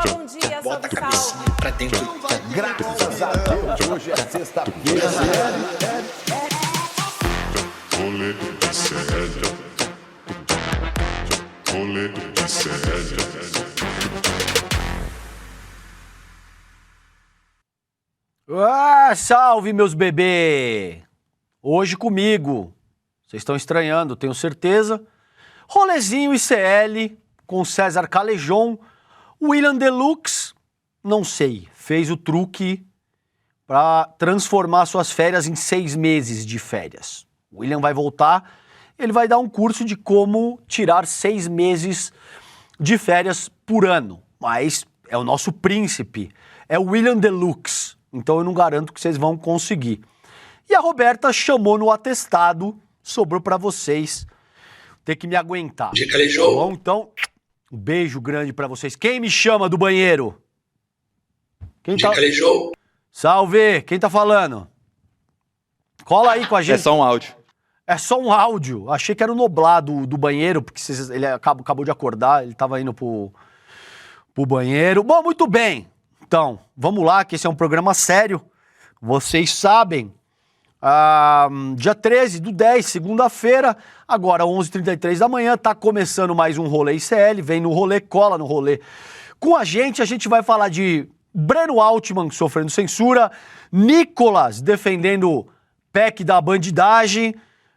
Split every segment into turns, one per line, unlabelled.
bom dia,
Bota a
salve,
cabeça
salve.
pra dentro.
Graças a Deus, hoje é sexta-feira.
Rolê de sério. Rolê de sério.
Ah, salve, meus bebê! Hoje comigo, vocês estão estranhando, tenho certeza. Rolezinho ICL com César Calejon, William Deluxe, não sei, fez o truque para transformar suas férias em 6 meses de férias. O William vai voltar, ele vai dar um curso de como tirar 6 meses de férias por ano, mas é o nosso príncipe, é o William Deluxe. Então eu não garanto que vocês vão conseguir. E a Roberta chamou no atestado, sobrou pra vocês ter que me aguentar.
De Calejou.
Tá bom? Então, um beijo grande pra vocês. Quem me chama do banheiro? Quem
De
tá...
Calejou.
Salve! Quem tá falando? Cola aí com a gente.
É só um áudio.
É só um áudio. Achei que era o Noblado do banheiro, porque ele acabou de acordar, ele tava indo pro banheiro. Bom, muito bem. Então, vamos lá, que esse é um programa sério. Vocês sabem, dia 13/10, segunda-feira, agora 11h33 da manhã, tá começando mais um Rolê ICL, vem no rolê, cola no rolê. Com a gente vai falar de Breno Altman sofrendo censura, Nicolas defendendo PEC da bandidagem,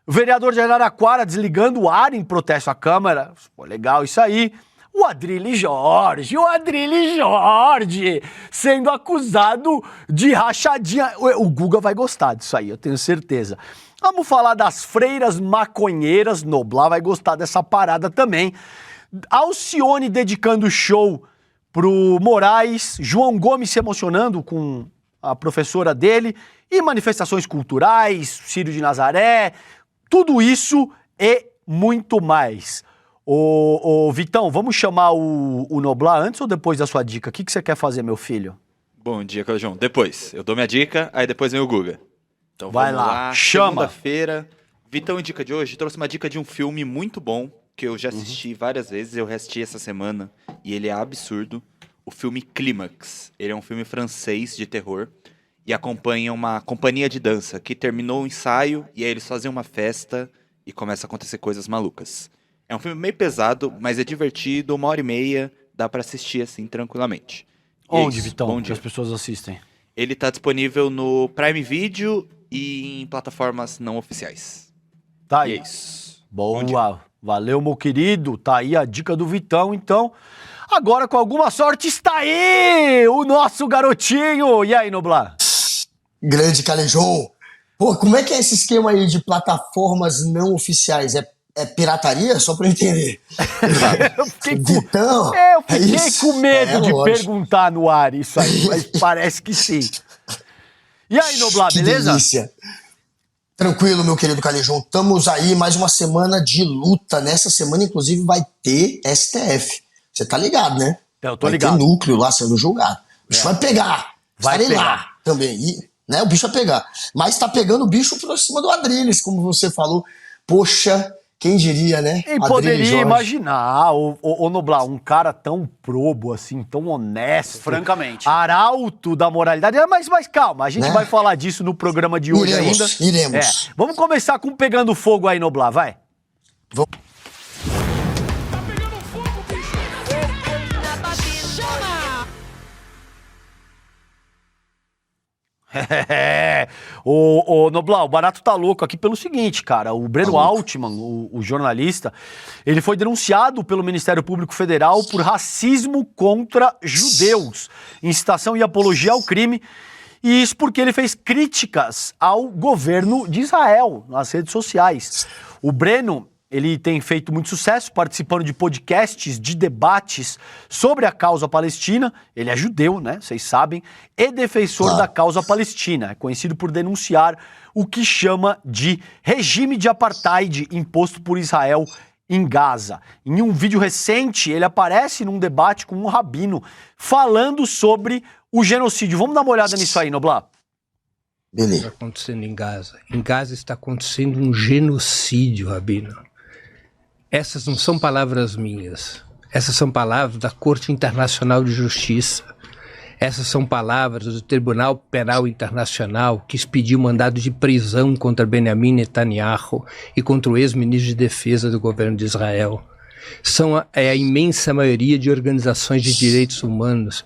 o vereador de Araraquara desligando o ar em protesto à Câmara, pô, legal isso aí. O Adrilles Jorge sendo acusado de rachadinha. O Guga vai gostar disso aí, eu tenho certeza. Vamos falar das freiras maconheiras, Noblar vai gostar dessa parada também. Alcione dedicando show pro Moraes, João Gomes se emocionando com a professora dele, e manifestações culturais, Círio de Nazaré, tudo isso e muito mais. Ô Vitão, vamos chamar o Noblar antes ou depois da sua dica? O que você quer fazer, meu filho?
Bom dia, João. Depois. Eu dou minha dica, aí depois vem o Guga. Então
vai
vamos
lá, chama.
Segunda-feira. Vitão, dica de hoje, trouxe uma dica de um filme muito bom, que eu já assisti várias vezes, eu reassisti essa semana, e ele é absurdo. O filme Clímax. Ele é um filme francês de terror, e acompanha uma companhia de dança, que terminou o ensaio, e aí eles fazem uma festa, e começa a acontecer coisas malucas. É um filme meio pesado, mas é divertido, 1h30, dá pra assistir assim tranquilamente.
Onde, Vitão, que as pessoas assistem?
Ele tá disponível no Prime Video e em plataformas não oficiais.
Tá aí.
E é isso.
Boa, valeu, meu querido. Tá aí a dica do Vitão, então. Agora, com alguma sorte, está aí o nosso garotinho. E aí, Noblar?
Grande Calejão. Pô, como é que é esse esquema aí de plataformas não oficiais? É pirataria? Só pra eu entender.
Eu fiquei
isso?
com medo de
lógico.
perguntar no ar isso aí, mas parece que sim. E aí, Noblar,
Que
beleza?
delícia. Tranquilo, meu querido Calejão. Estamos aí, mais uma semana de luta. Nessa semana, inclusive, vai ter STF. Você tá ligado, né?
Eu tô
vai
ligado.
ter núcleo lá sendo julgado. O bicho vai pegar.
Vai
Estarei
pegar.
lá também. E, né, o bicho vai pegar. Mas tá pegando o bicho por cima do Adrilles, como você falou. Poxa... Quem diria, né?
E poderia imaginar, o Noblar, um cara tão probo, assim, tão honesto.
Francamente.
Arauto da moralidade. Mas calma, a gente
Né?
vai falar disso no programa de hoje ainda.
Iremos.
Vamos começar com Pegando Fogo aí, Noblar, vai. Ô Noblar, o barato tá louco aqui pelo seguinte, cara. O Breno Altman, o jornalista, ele foi denunciado pelo Ministério Público Federal por racismo contra judeus, incitação e apologia ao crime. E isso porque ele fez críticas ao governo de Israel nas redes sociais. O Breno, ele tem feito muito sucesso participando de podcasts, de debates sobre a causa palestina. Ele é judeu, né? Vocês sabem. E defensor da causa palestina. É conhecido por denunciar o que chama de regime de apartheid imposto por Israel em Gaza. Em um vídeo recente, ele aparece num debate com um rabino falando sobre o genocídio. Vamos dar uma olhada nisso aí, Noblar.
Beleza.
Está acontecendo em Gaza. Em Gaza está acontecendo um genocídio, Rabino. Essas não são palavras minhas. Essas são palavras da Corte Internacional de Justiça. Essas são palavras do Tribunal Penal Internacional, que expediu mandado de prisão contra Benjamin Netanyahu e contra o ex-ministro de Defesa do governo de Israel. São a imensa maioria de organizações de direitos humanos.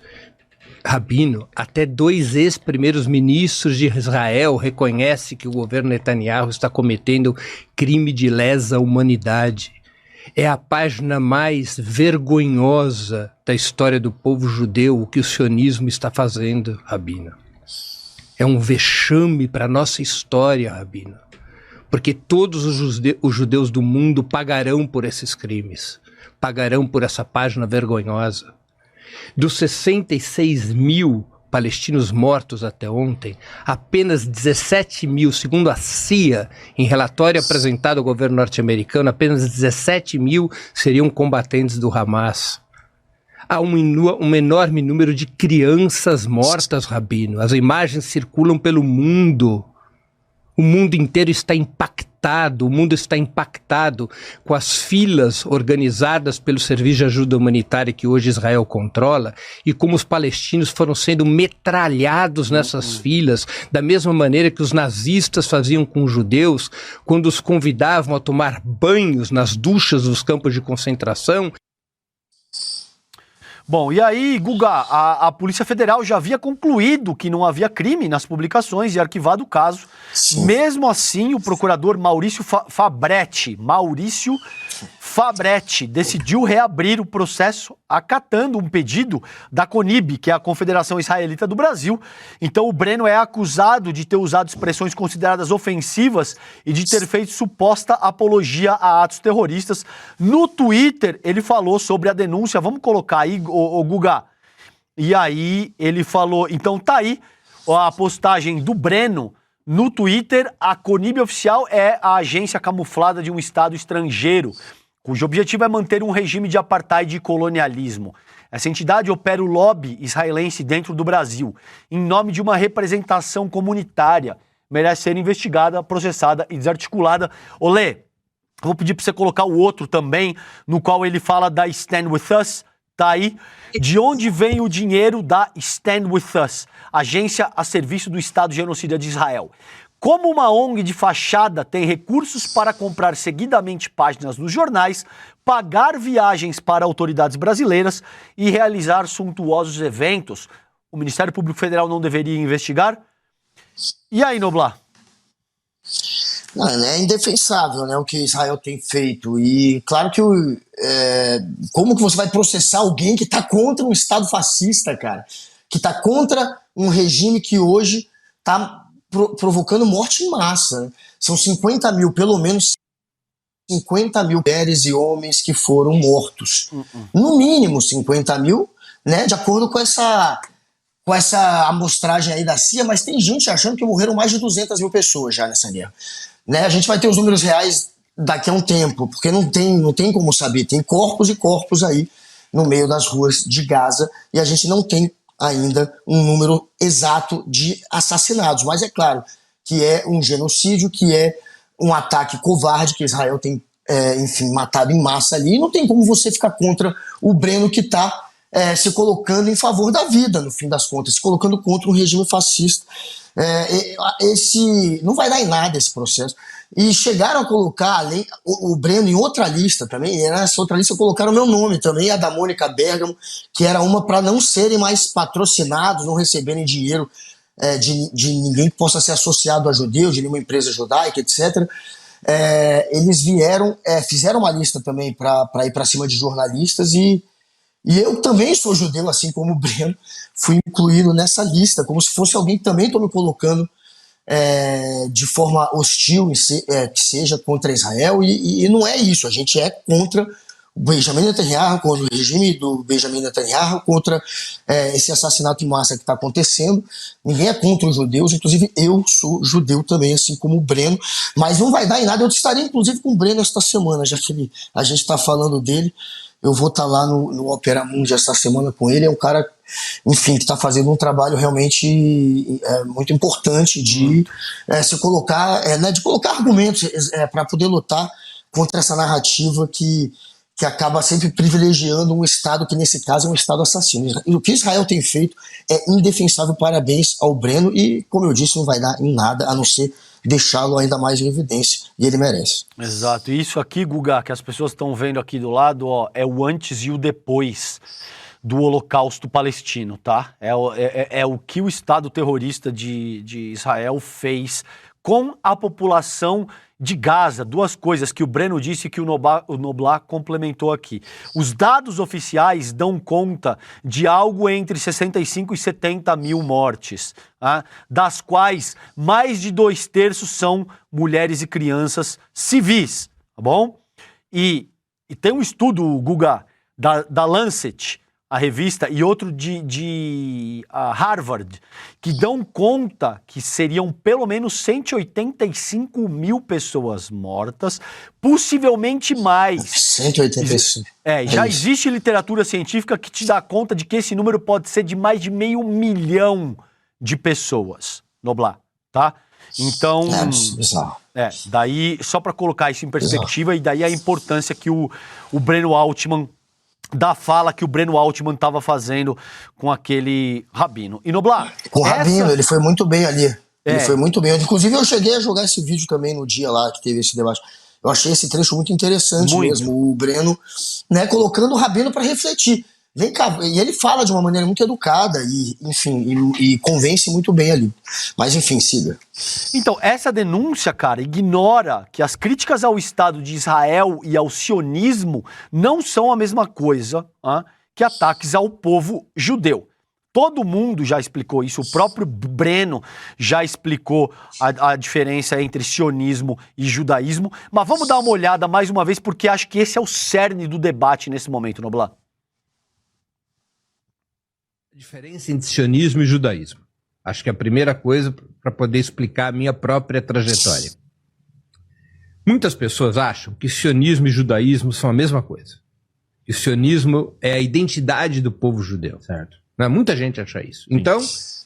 Rabino, até 2 ex-primeiros ministros de Israel reconhecem que o governo Netanyahu está cometendo crime de lesa humanidade. É a página mais vergonhosa da história do povo judeu o que o sionismo está fazendo, Rabino. É um vexame para a nossa história, Rabino. Porque todos os judeus do mundo pagarão por esses crimes. Pagarão por essa página vergonhosa. Dos 66 mil palestinos mortos até ontem, apenas 17 mil, segundo a CIA, em relatório apresentado ao governo norte-americano, apenas 17 mil seriam combatentes do Hamas. Há um enorme número de crianças mortas, Rabino. As imagens circulam pelo mundo. O mundo inteiro está impactado, o mundo está impactado com as filas organizadas pelo Serviço de Ajuda Humanitária que hoje Israel controla e como os palestinos foram sendo metralhados nessas filas, da mesma maneira que os nazistas faziam com os judeus quando os convidavam a tomar banhos nas duchas dos campos de concentração.
Bom, e aí, Guga, a Polícia Federal já havia concluído que não havia crime nas publicações e arquivado o caso. Sim. Mesmo assim, o procurador Maurício Fabretti decidiu reabrir o processo acatando um pedido da CONIB, que é a Confederação Israelita do Brasil. Então o Breno é acusado de ter usado expressões consideradas ofensivas e de ter feito suposta apologia a atos terroristas. No Twitter, ele falou sobre a denúncia. Vamos colocar aí, o Guga. E aí ele falou, então tá aí a postagem do Breno no Twitter. A CONIB oficial é a agência camuflada de um Estado estrangeiro, cujo objetivo é manter um regime de apartheid e colonialismo. Essa entidade opera o lobby israelense dentro do Brasil, em nome de uma representação comunitária. Merece ser investigada, processada e desarticulada. Olê, vou pedir para você colocar o outro também, no qual ele fala da Stand With Us. Tá aí. De onde vem o dinheiro da Stand With Us, agência a serviço do Estado Genocida de Israel? Como uma ONG de fachada tem recursos para comprar seguidamente páginas nos jornais, pagar viagens para autoridades brasileiras e realizar suntuosos eventos, o Ministério Público Federal não deveria investigar? E aí, Noblar?
Não, é indefensável, né, o que Israel tem feito. E claro que como que você vai processar alguém que está contra um Estado fascista, cara? Que está contra um regime que hoje está provocando morte em massa, né? São 50 mil, pelo menos 50 mil mulheres e homens que foram mortos. No mínimo 50 mil, né, de acordo com essa amostragem aí da CIA, mas tem gente achando que morreram mais de 200 mil pessoas já nessa guerra. Né, a gente vai ter os números reais daqui a um tempo, porque não tem como saber, tem corpos e corpos aí no meio das ruas de Gaza e a gente não tem ainda um número exato de assassinados, mas é claro que é um genocídio, que é um ataque covarde que Israel tem, matado em massa ali, e não tem como você ficar contra o Breno que está se colocando em favor da vida, no fim das contas, se colocando contra um regime fascista. Não vai dar em nada esse processo. E chegaram a colocar o Breno em outra lista também, e nessa outra lista colocaram o meu nome também, a da Mônica Bergamo, que era uma para não serem mais patrocinados, não receberem dinheiro de ninguém que possa ser associado a judeu, de nenhuma empresa judaica, etc. Eles fizeram uma lista também para ir para cima de jornalistas e eu também sou judeu, assim como o Breno, fui incluído nessa lista, como se fosse alguém que também estou me colocando de forma hostil, que seja contra Israel, e não é isso, a gente é contra o Benjamin Netanyahu, contra o regime do Benjamin Netanyahu, contra esse assassinato em massa que está acontecendo. Ninguém é contra os judeus, inclusive eu sou judeu também, assim como o Breno, mas não vai dar em nada. Eu estarei inclusive com o Breno esta semana, já que a gente está falando dele. Eu vou estar lá no Opera Mundi essa semana com ele. É um cara, enfim, que está fazendo um trabalho realmente muito importante de se colocar, de colocar argumentos para poder lutar contra essa narrativa que que acaba sempre privilegiando um Estado que, nesse caso, é um Estado assassino. E o que Israel tem feito é indefensável. Parabéns ao Breno e, como eu disse, não vai dar em nada, a não ser deixá-lo ainda mais em evidência, e ele merece.
Exato. E isso aqui, Guga, que as pessoas estão vendo aqui do lado, ó, é o antes e o depois do Holocausto palestino, tá? É o que o Estado terrorista de Israel fez com a população de Gaza. Duas coisas que o Breno disse e que o Noblar complementou aqui. Os dados oficiais dão conta de algo entre 65 e 70 mil mortes, tá? Das quais mais de 2/3 são mulheres e crianças civis, tá bom? E tem um estudo, Guga, da Lancet, a revista, e outro de Harvard, que dão conta que seriam pelo menos 185 mil pessoas mortas, possivelmente mais.
185.
Já existe literatura científica que te dá conta de que esse número pode ser de mais de 500 mil de pessoas, Noblar, tá? Então,
bizarro.
daí, só para colocar isso em perspectiva, e daí a importância que o Breno Altman, da fala que o Breno Altman estava fazendo com aquele rabino. E Noblar,
com o rabino, ele foi muito bem ali. Ele foi muito bem. Inclusive, eu cheguei a jogar esse vídeo também no dia lá que teve esse debate. Eu achei esse trecho muito interessante mesmo. O Breno, né, colocando o rabino para refletir. Vem cá, e ele fala de uma maneira muito educada e, enfim, e convence muito bem ali. Mas, enfim, siga.
Então, essa denúncia, cara, ignora que as críticas ao Estado de Israel e ao sionismo não são a mesma coisa que ataques ao povo judeu. Todo mundo já explicou isso, o próprio Breno já explicou a diferença entre sionismo e judaísmo, mas vamos dar uma olhada mais uma vez, porque acho que esse é o cerne do debate nesse momento, Noblar.
A diferença entre sionismo e judaísmo. Acho que é a primeira coisa para poder explicar a minha própria trajetória. Muitas pessoas acham que sionismo e judaísmo são a mesma coisa. Que o sionismo é a identidade do povo judeu. Certo. Não, muita gente acha isso. Então,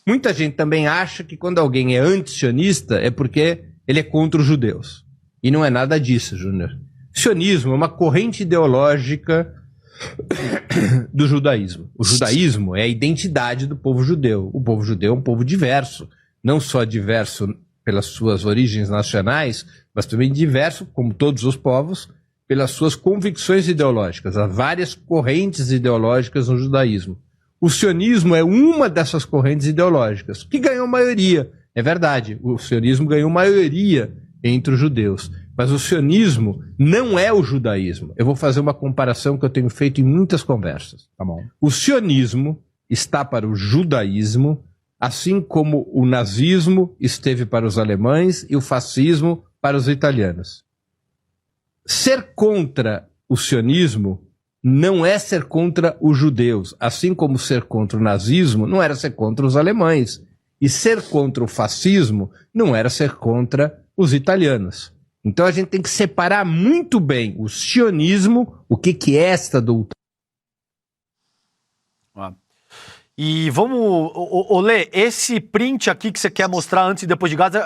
muita gente também acha que quando alguém é anti-sionista é porque ele é contra os judeus. E não é nada disso, Júnior. Sionismo é uma corrente ideológica do judaísmo. O judaísmo é a identidade do povo judeu. O povo judeu é um povo diverso, não só diverso pelas suas origens nacionais, mas também diverso, como todos os povos, pelas suas convicções ideológicas. Há várias correntes ideológicas no judaísmo. O sionismo é uma dessas correntes ideológicas, que ganhou maioria. É verdade, o sionismo ganhou maioria entre os judeus. Mas o sionismo não é o judaísmo. Eu vou fazer uma comparação que eu tenho feito em muitas conversas. Tá bom. O sionismo está para o judaísmo, assim como o nazismo esteve para os alemães e o fascismo para os italianos. Ser contra o sionismo não é ser contra os judeus, assim como ser contra o nazismo não era ser contra os alemães. E ser contra o fascismo não era ser contra os italianos. Então a gente tem que separar muito bem o sionismo, o que é esta doutrina.
E vamos, Olê, esse print aqui que você quer mostrar antes e depois de Gaza,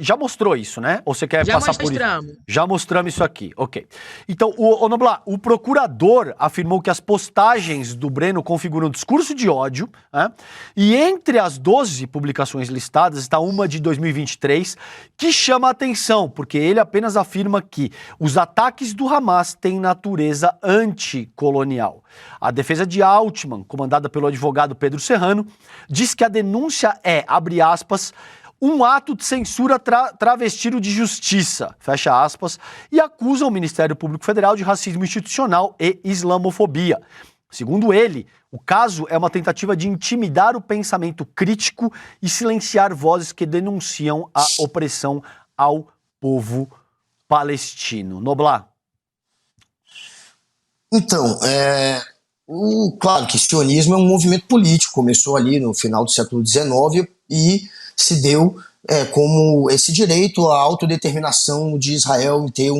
já mostrou isso, né? Ou você quer passar por isso? Já mostramos isso aqui, ok. Então, Noblar, o procurador afirmou que as postagens do Breno configuram um discurso de ódio, né? E entre as 12 publicações listadas está uma de 2023 que chama a atenção, porque ele apenas afirma que os ataques do Hamas têm natureza anticolonial. A defesa de Altman, comandada pelo advogado Pedro Serrano, diz que a denúncia é, abre aspas, um ato de censura travestido de justiça, fecha aspas, e acusa o Ministério Público Federal de racismo institucional e islamofobia. Segundo ele, o caso é uma tentativa de intimidar o pensamento crítico e silenciar vozes que denunciam a opressão ao povo palestino. Noblar.
Então, claro que o sionismo é um movimento político, começou ali no final do século XIX e se deu como esse direito à autodeterminação de Israel em ter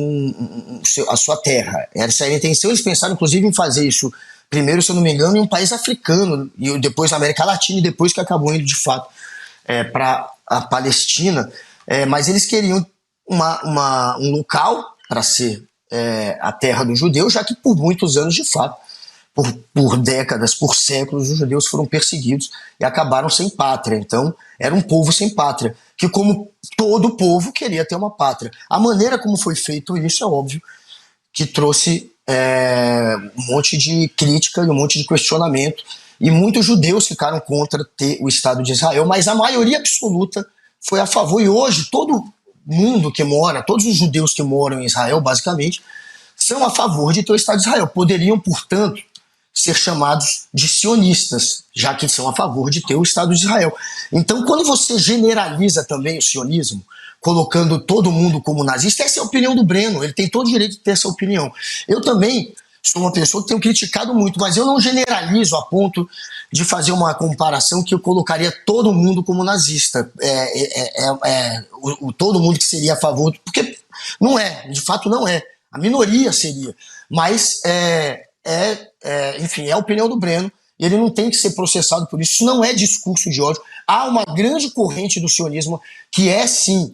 a sua terra. Essa era a intenção, eles pensaram inclusive em fazer isso primeiro, se eu não me engano, em um país africano, e depois na América Latina, e depois que acabou indo de fato para a Palestina, mas eles queriam um local para ser a terra dos judeus, já que por muitos anos, de fato, por décadas, por séculos, os judeus foram perseguidos e acabaram sem pátria. Então, era um povo sem pátria, que como todo povo queria ter uma pátria. A maneira como foi feito isso é óbvio que trouxe um monte de crítica e um monte de questionamento, e muitos judeus ficaram contra ter o Estado de Israel, mas a maioria absoluta foi a favor, e hoje todo mundo que mora, todos os judeus que moram em Israel, basicamente, são a favor de ter o Estado de Israel. Poderiam, portanto, ser chamados de sionistas, já que são a favor de ter o Estado de Israel. Então, quando você generaliza também o sionismo, colocando todo mundo como nazista, essa é a opinião do Breno, ele tem todo o direito de ter essa opinião. Eu também sou uma pessoa que tenho criticado muito, mas eu não generalizo a ponto de fazer uma comparação que eu colocaria todo mundo como nazista, todo mundo que seria a favor, porque não é, de fato não é, a minoria seria, mas enfim, é a opinião do Breno, e ele não tem que ser processado por isso. Isso não é discurso de ódio. Há uma grande corrente do sionismo que é sim,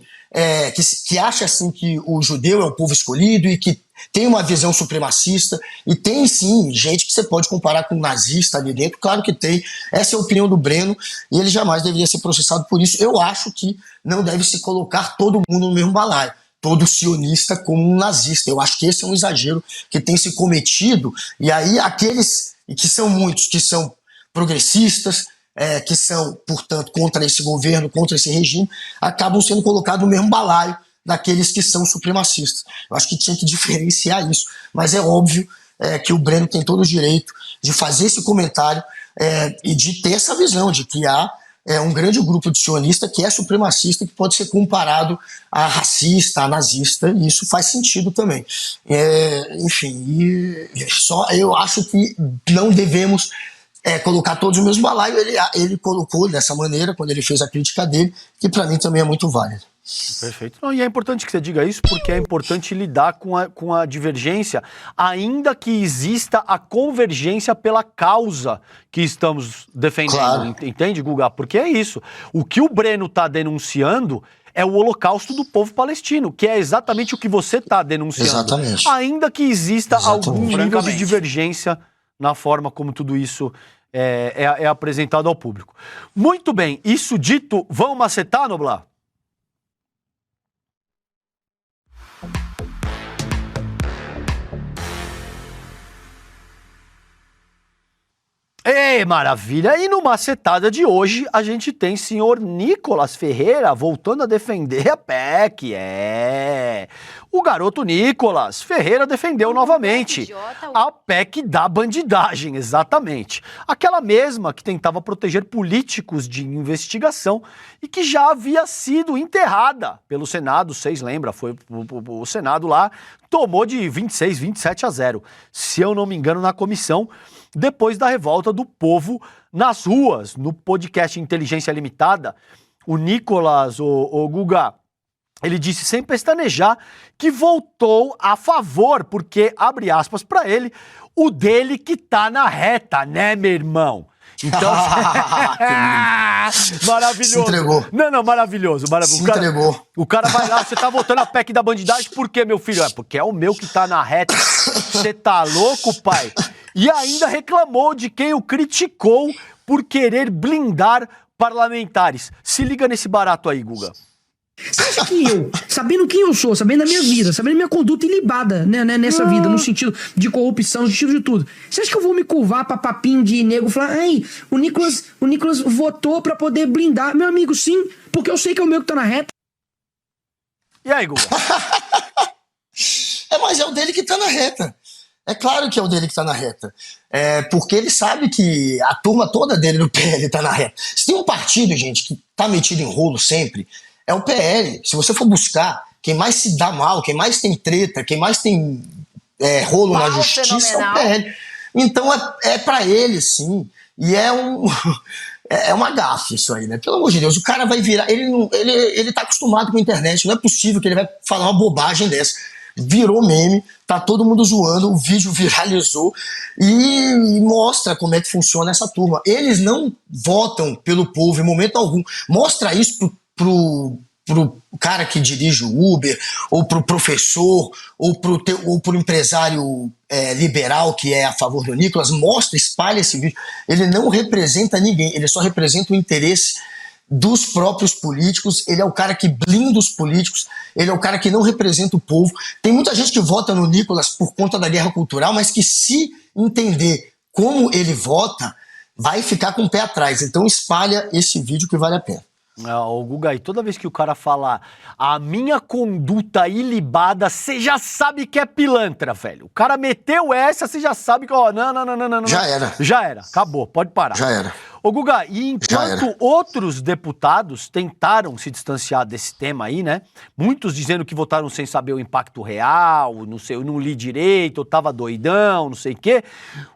que acha assim que o judeu é o povo escolhido e que tem uma visão supremacista, e tem sim gente que você pode comparar com um nazista ali dentro, claro que tem. Essa é a opinião do Breno, e ele jamais deveria ser processado por isso. Eu acho que não deve se colocar todo mundo no mesmo balaio, todo sionista como um nazista. Eu acho que esse é um exagero que tem se cometido, e aí aqueles, e que são muitos, que são progressistas, que são, portanto, contra esse governo, contra esse regime, acabam sendo colocados no mesmo balaio daqueles que são supremacistas. Eu acho que tinha que diferenciar isso, mas é óbvio que o Breno tem todo o direito de fazer esse comentário e de ter essa visão de que há um grande grupo de sionista que é supremacista, que pode ser comparado a racista, a nazista, e isso faz sentido também. Enfim, só eu acho que não devemos colocar todos no mesmo balaio. Ele colocou dessa maneira, quando ele fez a crítica dele, que para mim também é muito válida.
Perfeito. Não, e é importante que você diga isso, porque é importante lidar com a divergência, ainda que exista a convergência pela causa que estamos defendendo. Claro. Entende, Guga? Porque é isso. O que o Breno está denunciando é o holocausto do povo palestino, que é exatamente o que você está denunciando. Exatamente. Ainda que exista algum nível de divergência na forma como tudo isso é apresentado ao público. Muito bem, isso dito, vamos macetar, Noblar? Ei, maravilha! E no Macetada de hoje, a gente tem senhor Nicolas Ferreira voltando a defender a PEC. O garoto Nicolas Ferreira defendeu novamente a PEC da bandidagem, exatamente. Aquela mesma que tentava proteger políticos de investigação e que já havia sido enterrada pelo Senado, vocês lembram, foi o Senado lá, tomou de 27-0, se eu não me engano, na comissão, depois da revolta do povo nas ruas. No podcast Inteligência Limitada, o Nicolas, o Guga, ele disse sem pestanejar que voltou a favor, porque, abre aspas para ele, o dele que tá na reta, né, meu irmão? Então, maravilhoso. Se entregou. Não, maravilhoso. Se entregou. O cara vai lá, você tá votando a PEC da bandidagem, por quê, meu filho? Porque é o meu que tá na reta. Você tá louco, pai? E ainda reclamou de quem o criticou por querer blindar parlamentares. Se liga nesse barato aí, Guga.
Você acha que eu, sabendo quem eu sou, sabendo a minha vida, sabendo a minha conduta ilibada, né, nessa vida, no sentido de corrupção, no sentido de tudo, você acha que eu vou me curvar pra papinho de nego e falar, ai, o Nicolas votou pra poder blindar? Meu amigo, sim, porque eu sei que é o meu que tá na reta.
E aí, Guga?
Mas é o dele que tá na reta. É claro que é o dele que tá na reta. Porque ele sabe que a turma toda dele no PL tá na reta. Se tem um partido, gente, que tá metido em rolo sempre, é o PL. Se você for buscar, quem mais se dá mal, quem mais tem treta, quem mais tem rolo na justiça, fenomenal. É o PL. Então é pra ele, sim. E é uma gafe isso aí, né? Pelo amor de Deus, o cara vai virar... Ele tá acostumado com a internet, não é possível que ele vai falar uma bobagem dessa. Virou meme, tá todo mundo zoando, o vídeo viralizou e mostra como é que funciona essa turma. Eles não votam pelo povo em momento algum. Mostra isso pro pro cara que dirige o Uber, ou pro professor, ou pro empresário liberal que é a favor do Nicolas, espalha esse vídeo. Ele não representa ninguém, ele só representa o interesse dos próprios políticos. Ele é o cara que blinda os políticos, ele é o cara que não representa o povo. Tem muita gente que vota no Nicolas por conta da guerra cultural, mas que se entender como ele vota, vai ficar com o pé atrás. Então espalha esse vídeo que vale a pena.
O Guga, e toda vez que o cara falar a minha conduta ilibada, você já sabe que é pilantra, velho. O cara meteu essa, você já sabe que, ó, não.
Já era.
Já era, acabou, pode parar.
Já era.
Ô Guga, e enquanto outros deputados tentaram se distanciar desse tema aí, né? Muitos dizendo que votaram sem saber o impacto real, não sei, eu não li direito, eu tava doidão, não sei o quê.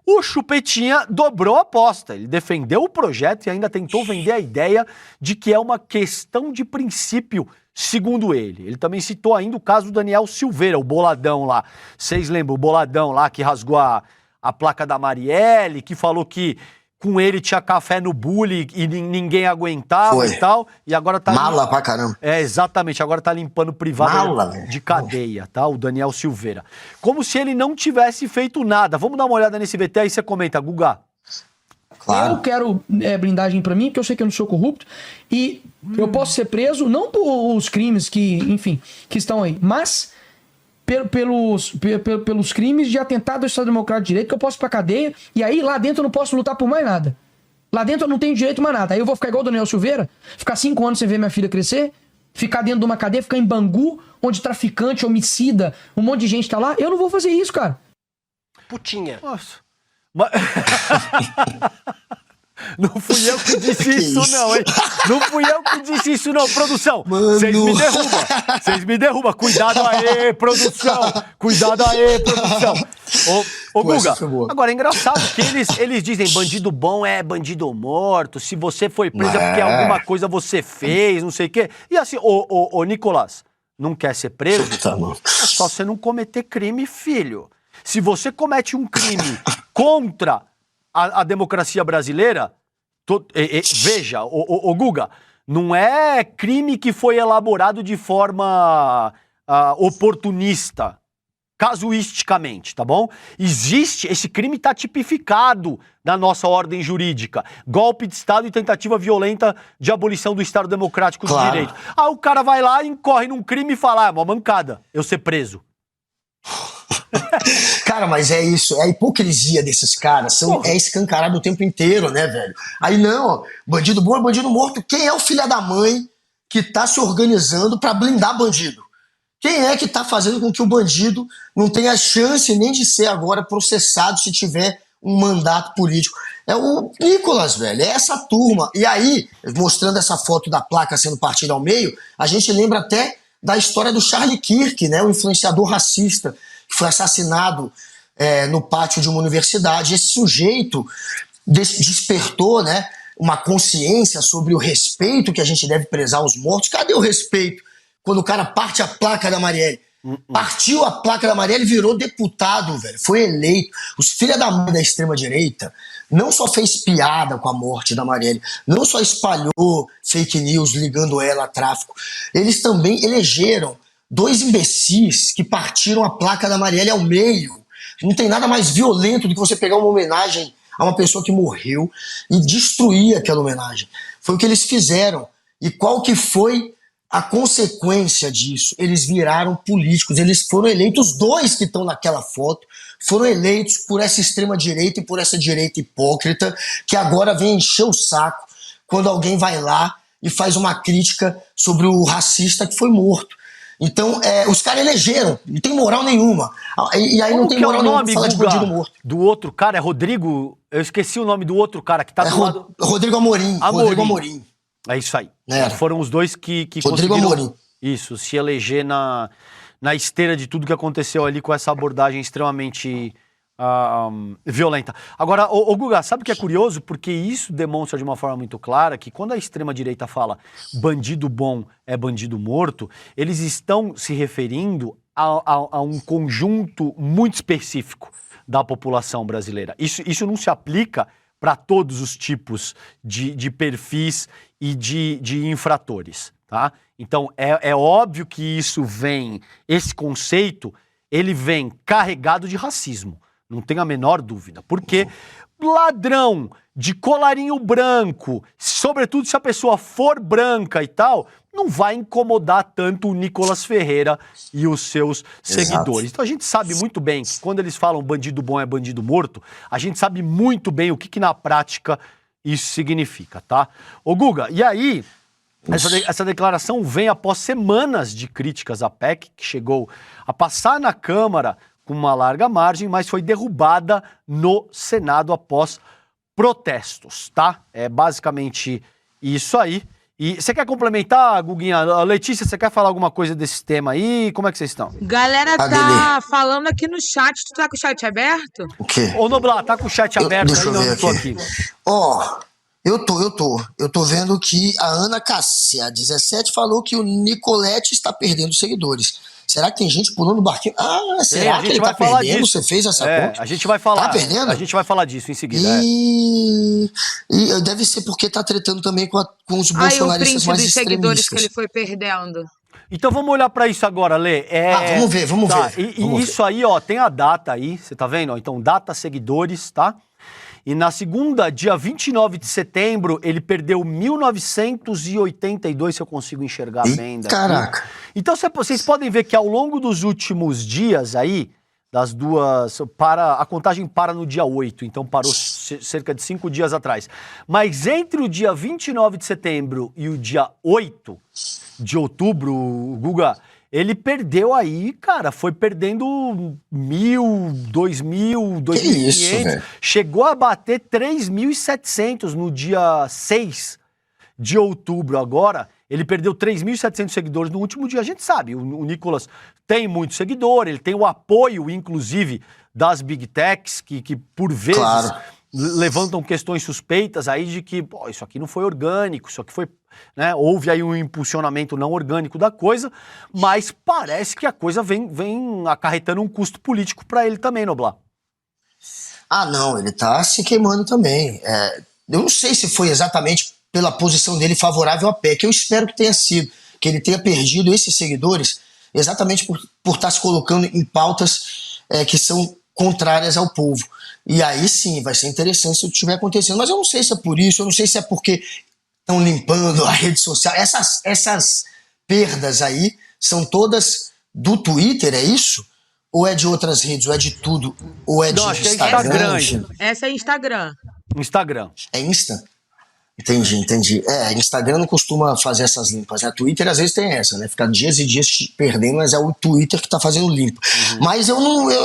O Chupetinha dobrou a aposta. Ele defendeu o projeto e ainda tentou vender a ideia de que é uma questão de princípio, segundo ele. Ele também citou ainda o caso do Daniel Silveira, o boladão lá. Vocês lembram? O boladão lá que rasgou a placa da Marielle, que falou que com ele tinha café no bullying e ninguém aguentava. Foi. E tal. E agora tá...
Mala pra caramba.
Exatamente. Agora tá limpando privado de cadeia, tá? O Daniel Silveira. Como se ele não tivesse feito nada. Vamos dar uma olhada nesse VT aí você comenta, Guga.
Claro. Eu quero blindagem pra mim, porque eu sei que eu não sou corrupto. E eu posso ser preso, não por os crimes que, enfim, que estão aí, mas pelos crimes de atentado ao Estado Democrático de Direito, que eu posso ir pra cadeia, e aí lá dentro eu não posso lutar por mais nada. Lá dentro eu não tenho direito mais nada. Aí eu vou ficar igual o Daniel Silveira, ficar 5 anos sem ver minha filha crescer, ficar dentro de uma cadeia, ficar em Bangu, onde traficante, homicida, um monte de gente tá lá. Eu não vou fazer isso, cara.
Putinha.
Nossa. Mas... Não fui eu que disse isso, não, hein? Não fui eu que disse isso, não, produção. Vocês me derrubam. Cuidado aí, produção. Cuidado aí, produção. Ô Guga, agora é engraçado que eles dizem bandido bom é bandido morto, se você foi preso é porque alguma coisa você fez, não sei o quê. E assim, ô Nicolas, não quer ser preso? É só você não cometer crime, filho. Se você comete um crime contra a democracia brasileira, veja, o Guga, não é crime que foi elaborado de forma oportunista, casuisticamente, tá bom? Esse crime está tipificado na nossa ordem jurídica. Golpe de Estado e tentativa violenta de abolição do Estado Democrático de Direito. Aí o cara vai lá, incorre num crime e fala, é uma mancada, eu ser preso.
Cara, mas é isso, é a hipocrisia desses caras, é escancarado o tempo inteiro, né, velho? Aí não, ó, bandido bom é bandido morto. Quem é o filho da mãe que tá se organizando pra blindar bandido? Quem é que tá fazendo com que o bandido não tenha chance nem de ser agora processado se tiver um mandato político? É o Nicolas, velho, é essa turma. E aí, mostrando essa foto da placa sendo partida ao meio, a gente lembra até da história do Charlie Kirk, né, o influenciador racista, que foi assassinado no pátio de uma universidade. Esse sujeito despertou, né, uma consciência sobre o respeito que a gente deve prezar aos mortos. Cadê o respeito quando o cara parte a placa da Marielle? Partiu a placa da Marielle e virou deputado, velho. Foi eleito. Os filhos da mãe da extrema-direita não só fez piada com a morte da Marielle, não só espalhou fake news ligando ela a tráfico, eles também elegeram 2 imbecis que partiram a placa da Marielle ao meio. Não tem nada mais violento do que você pegar uma homenagem a uma pessoa que morreu e destruir aquela homenagem. Foi o que eles fizeram. E qual que foi a consequência disso? Eles viraram políticos. Eles foram eleitos, os 2 que estão naquela foto, foram eleitos por essa extrema-direita e por essa direita hipócrita que agora vem encher o saco quando alguém vai lá e faz uma crítica sobre o racista que foi morto. Então, os caras elegeram, não tem moral nenhuma. E aí
como
não tem moral nenhuma pra falar de bandido morto.
Do outro cara é Rodrigo, eu esqueci o nome do outro cara que tá do lado...
Rodrigo Amorim. Rodrigo Amorim.
É isso aí. Foram os 2 que
Rodrigo Amorim.
Isso, se eleger na esteira de tudo que aconteceu ali com essa abordagem extremamente violenta. Agora, o Guga, sabe o que é curioso? Porque isso demonstra de uma forma muito clara que quando a extrema-direita fala bandido bom é bandido morto, eles estão se referindo a um conjunto muito específico da população brasileira. Isso não se aplica para todos os tipos de perfis e de infratores. tá? Então, é óbvio que isso vem, esse conceito, ele vem carregado de racismo. Não tem a menor dúvida. Porque ladrão de colarinho branco, sobretudo se a pessoa for branca e tal, não vai incomodar tanto o Nicolas Ferreira e os seus seguidores. Então a gente sabe muito bem que quando eles falam bandido bom é bandido morto, a gente sabe muito bem o que na prática isso significa, tá? Ô Guga, e aí, essa declaração vem após semanas de críticas à PEC, que chegou a passar na Câmara com uma larga margem, mas foi derrubada no Senado após protestos, tá? É basicamente isso aí. E você quer complementar, Guguinha? Letícia, você quer falar alguma coisa desse tema aí? Como é que vocês estão?
Galera tá falando aqui no chat. Tu tá com o chat aberto?
O quê?
Ô, Noblar, tá com o chat aberto
Deixa eu
aí?
ver
Não, tô
aqui.
aqui.
Eu tô vendo que a Ana Cássia, 17, falou que o Nicolete está perdendo seguidores. Será que tem gente pulando o barquinho? Será que ele tá perdendo?
Disso.
Você fez essa conta?
A gente vai falar.
Tá perdendo?
A gente vai falar disso em seguida.
E deve ser porque tá tretando também com os bolsonaristas mais
dos
extremistas.
seguidores que ele foi perdendo.
Então vamos olhar pra isso agora, Lê.
Vamos ver.
Isso aí, ó, tem a data aí, você tá vendo? Ó? Então, data, seguidores, tá? E na segunda, dia 29 de setembro, ele perdeu 1.982, se eu consigo enxergar bem. Daqui.
Caraca.
Então vocês podem ver que ao longo dos últimos dias aí, das duas, a contagem para no dia 8, então parou cerca de 5 dias atrás. Mas entre o dia 29 de setembro e o dia 8 de outubro, Guga, ele perdeu aí, cara, foi perdendo 1.000, 2.000, 2.500, chegou a bater 3.700 no dia 6 de outubro agora. Ele perdeu 3.700 seguidores no último dia. A gente sabe, o Nicolas tem muito seguidor, ele tem o apoio, inclusive, das Big Techs, que por vezes levantam questões suspeitas aí de que isso aqui não foi orgânico, isso aqui foi... Né, houve aí um impulsionamento não orgânico da coisa, mas parece que a coisa vem acarretando um custo político para ele também, Noblar.
Não, ele tá se queimando também. Eu não sei se foi exatamente pela posição dele favorável à PEC. Eu espero que tenha sido, que ele tenha perdido esses seguidores exatamente por estar se colocando em pautas que são contrárias ao povo. E aí sim, vai ser interessante se isso estiver acontecendo. Mas eu não sei se é por isso, eu não sei se é porque estão limpando a rede social. Essas perdas aí são todas do Twitter, é isso? Ou é de outras redes? Ou é de tudo? Ou é de Instagram?
Essa é Instagram.
Instagram.
É Insta? Entendi. Instagram não costuma fazer essas limpas, né? Twitter às vezes tem essa, né? Ficar dias e dias perdendo, mas é o Twitter que tá fazendo limpa. Mas eu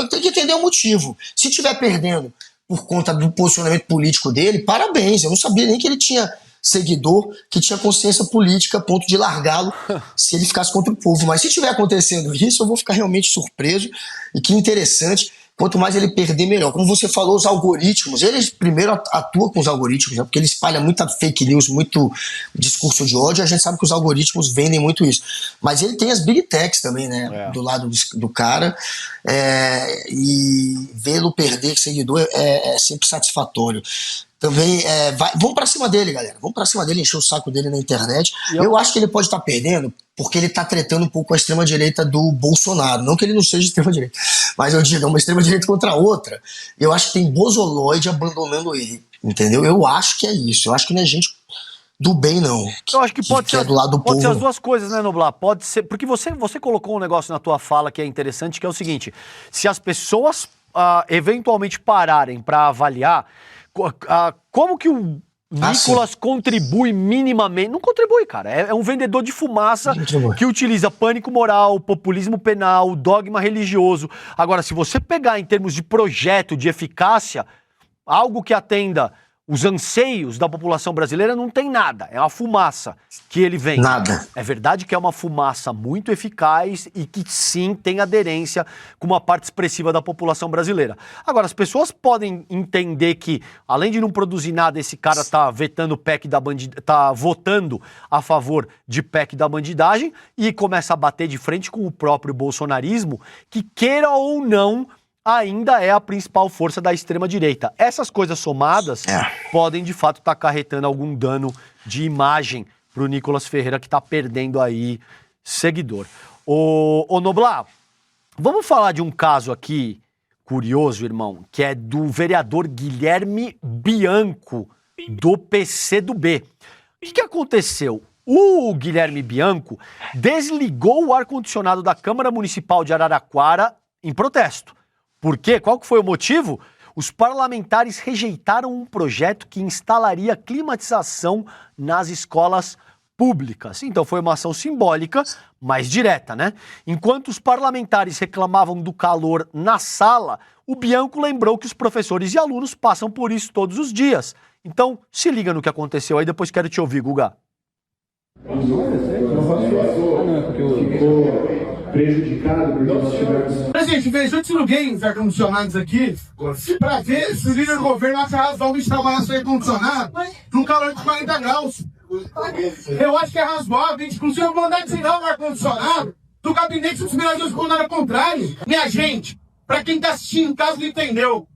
tenho que entender o motivo. Se estiver perdendo por conta do posicionamento político dele, parabéns. Eu não sabia nem que ele tinha seguidor que tinha consciência política a ponto de largá-lo se ele ficasse contra o povo. Mas se estiver acontecendo isso, eu vou ficar realmente surpreso. E que interessante. Quanto mais ele perder, melhor. Como você falou, os algoritmos, ele primeiro atua com os algoritmos, né? Porque ele espalha muita fake news, muito discurso de ódio, a gente sabe que os algoritmos vendem muito isso. Mas ele tem as big techs também, né? Do lado do cara, e vê-lo perder seguidor é sempre satisfatório. Também, vamos pra cima dele, galera. Vamos pra cima dele, encher o saco dele na internet. Eu acho que ele pode estar perdendo porque ele tá tretando um pouco com a extrema-direita do Bolsonaro. Não que ele não seja extrema-direita, mas eu digo, uma extrema-direita contra a outra. Eu acho que tem bozoloide abandonando ele, entendeu? Eu acho que é isso. Eu acho que não é gente do bem, não.
Eu acho que pode ser,
do lado do
pode
povo.
ser as duas coisas, né, Noblar? Pode ser, porque você colocou um negócio na tua fala que é interessante, que é o seguinte: se as pessoas eventualmente pararem para avaliar como que o Nicolas contribui minimamente. Não contribui, cara. É um vendedor de fumaça que utiliza pânico moral, populismo penal, dogma religioso. Agora, se você pegar em termos de projeto, de eficácia, algo que atenda os anseios da população brasileira, não tem nada. É uma fumaça que ele vende.
Nada.
É verdade que é uma fumaça muito eficaz e que sim tem aderência com uma parte expressiva da população brasileira. Agora, as pessoas podem entender que, além de não produzir nada, esse cara tá vetando PEC da bandidagem, tá votando a favor de PEC da bandidagem e começa a bater de frente com o próprio bolsonarismo, que queira ou não, ainda é a principal força da extrema-direita. Essas coisas somadas podem, de fato, estar acarretando algum dano de imagem pro Nicolas Ferreira, que tá perdendo aí seguidor. Ô Noblar, vamos falar de um caso aqui curioso, irmão, que é do vereador Guilherme Bianco, do PCdoB. O que aconteceu? O Guilherme Bianco desligou o ar-condicionado da Câmara Municipal de Araraquara em protesto. Por quê? Qual que foi o motivo? Os parlamentares rejeitaram um projeto que instalaria climatização nas escolas públicas. Então foi uma ação simbólica, mas direta, né? Enquanto os parlamentares reclamavam do calor na sala, o Bianco lembrou que os professores e alunos passam por isso todos os dias. Então, se liga no que aconteceu aí, depois quero te ouvir, Guga.
Ficou prejudicado porque nós tivemos... Presidente, veja, eu desliguei os ar-condicionados aqui pra ver se o líder do governo acha razoável instalar esse ar-condicionado num calor de 40 graus. Eu acho que é razoável, a gente inclusive mandar desligar o ar-condicionado do gabinete dos vereadores com nada contrário. Minha gente, pra quem tá assistindo em casa não entendeu,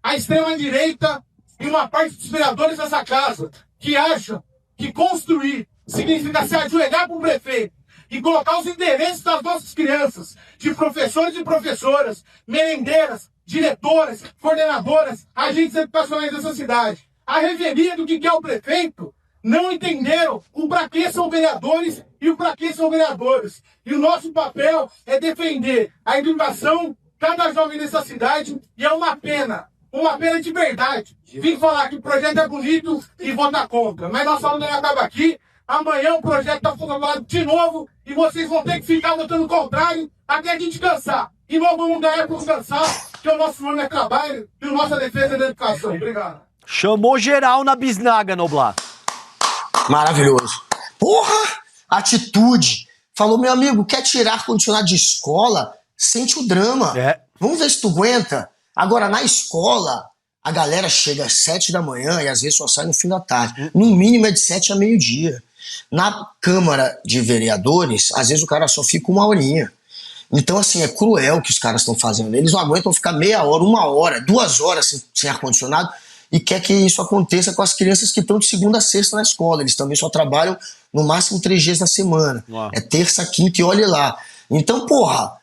a extrema-direita e uma parte dos vereadores dessa casa que acham que construir significa se ajoelhar para o prefeito e colocar os interesses das nossas crianças, de professores e professoras, merendeiras, diretoras, coordenadoras, agentes educacionais dessa cidade. A revelia do que é o prefeito não entenderam o para que são vereadores e o para que são vereadores. E o nosso papel é defender a educação de cada jovem dessa cidade e é uma pena de verdade. Vim falar que o projeto é bonito e votar contra, mas nossa aula não acaba aqui. Amanhã o projeto está falando de novo e vocês vão ter que ficar votando o contrário até a gente cansar. E nós vamos dar para cansar, que o nosso nome é trabalho e a nossa defesa é da educação. Obrigado.
Chamou geral na bisnaga, Noblar.
Maravilhoso. Porra! Atitude. Falou, meu amigo, quer tirar ar-condicionado de escola? Sente o drama. Vamos ver se tu aguenta. Agora, na escola, a galera chega às 7 da manhã e às vezes só sai no fim da tarde. No mínimo é de 7 a meio-dia. Na Câmara de Vereadores, às vezes o cara só fica 1 horinha. Então, assim, é cruel o que os caras estão fazendo. Eles não aguentam ficar meia hora, 1 hora, 2 horas sem ar-condicionado e quer que isso aconteça com as crianças que estão de segunda a sexta na escola. Eles também só trabalham no máximo 3 dias na semana. É terça, quinta e olhe lá. Então, porra,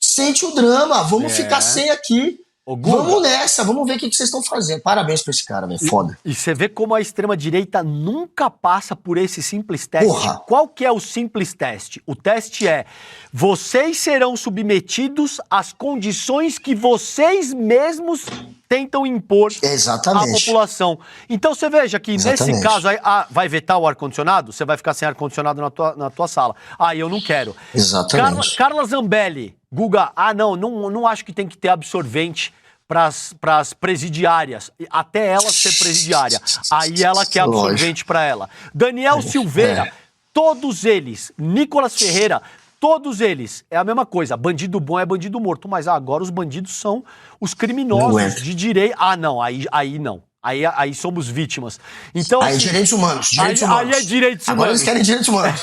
sente o drama. Vamos ficar sem aqui. Vamos nessa, vamos ver o que vocês estão fazendo. Parabéns pra esse cara, velho, foda.
E você vê como a extrema-direita nunca passa por esse simples teste. Porra. Qual que é o simples teste? O teste é: vocês serão submetidos às condições que vocês mesmos tentam impor à população. Então você veja que nesse caso aí, vai vetar o ar-condicionado? Você vai ficar sem ar-condicionado na tua sala. Eu não quero.
Exatamente.
Carla Zambelli, Guga, não acho que tem que ter absorvente para as presidiárias, até ela ser presidiária. Aí ela quer absorvente para ela. Daniel Silveira, todos eles, Nicolas Ferreira, todos eles, é a mesma coisa. Bandido bom é bandido morto, mas agora os bandidos são os criminosos de direito. Não, aí não. Aí somos vítimas. Então,
aí
assim,
direitos humanos.
Aí é direitos humanos.
Agora eles querem direitos humanos.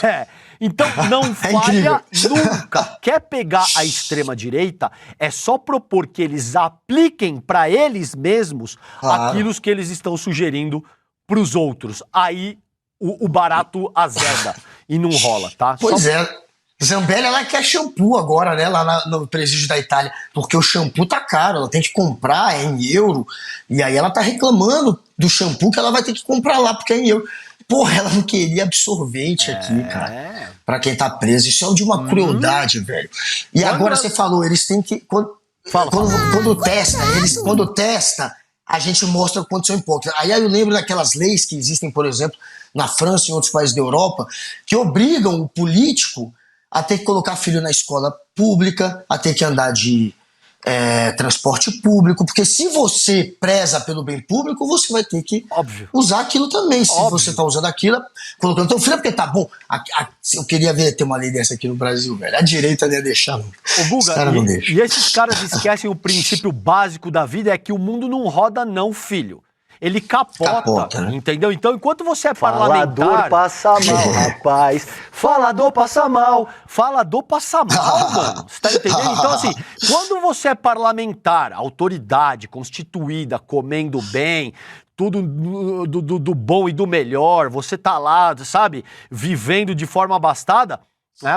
Então não falha nunca. Quer pegar a extrema-direita, é só propor que eles apliquem para eles mesmos aquilo que eles estão sugerindo para os outros. Aí o barato azeda e não rola, tá?
Pois é. Zambelli, ela quer shampoo agora, né, lá no presídio da Itália, porque o shampoo tá caro, ela tem que comprar em euro, e aí ela tá reclamando do shampoo que ela vai ter que comprar lá, porque é em euro. Porra, ela não queria absorvente aqui, cara, pra quem tá preso. Isso é de uma crueldade, velho. E agora você falou, eles têm que... Quando testa, a gente mostra quanto são hipócritas. Aí eu lembro daquelas leis que existem, por exemplo, na França e em outros países da Europa, que obrigam o político a ter que colocar filho na escola pública, a ter que andar de transporte público, porque se você preza pelo bem público, você vai ter que usar aquilo também. Se você tá usando aquilo, colocando teu filho, porque tá bom. Eu queria ter uma lei dessa aqui no Brasil, velho. A direita não ia deixar nunca.
Os caras não deixam. E esses caras esquecem o princípio básico da vida, é que o mundo não roda não, filho. Ele capota, né? Entendeu? Então, enquanto você é parlamentar...
Falador passa mal, rapaz.
Falador passa mal. Falador passa mal, mano. Você tá entendendo? Então, assim, quando você é parlamentar, autoridade constituída, comendo bem, tudo do bom e do melhor, você tá lá, sabe, vivendo de forma abastada,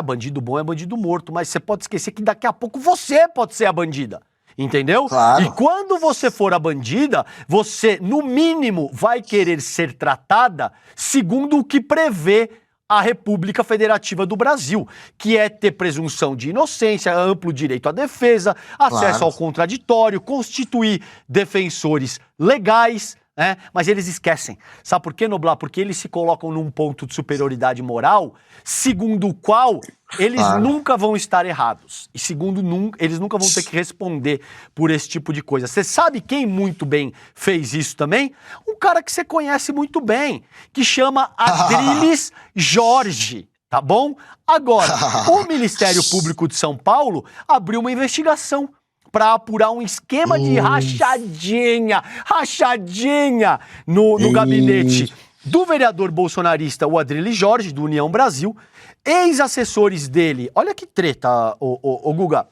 bandido bom é bandido morto, mas você pode esquecer que daqui a pouco você pode ser a bandida. Entendeu?
Claro.
E quando você for a bandida, você, no mínimo, vai querer ser tratada segundo o que prevê a República Federativa do Brasil, que é ter presunção de inocência, amplo direito à defesa, acesso ao contraditório, constituir defensores legais, né? Mas eles esquecem. Sabe por quê, Noblar? Porque eles se colocam num ponto de superioridade moral, segundo o qual eles nunca vão estar errados. E segundo, eles nunca vão ter que responder por esse tipo de coisa. Você sabe quem muito bem fez isso também? Um cara que você conhece muito bem, que chama Adrilles Jorge, tá bom? Agora, o Ministério Público de São Paulo abriu uma investigação para apurar um esquema de rachadinha no gabinete do vereador bolsonarista, o Adrilles Jorge, do União Brasil. Ex-assessores dele, olha que treta, o Guga,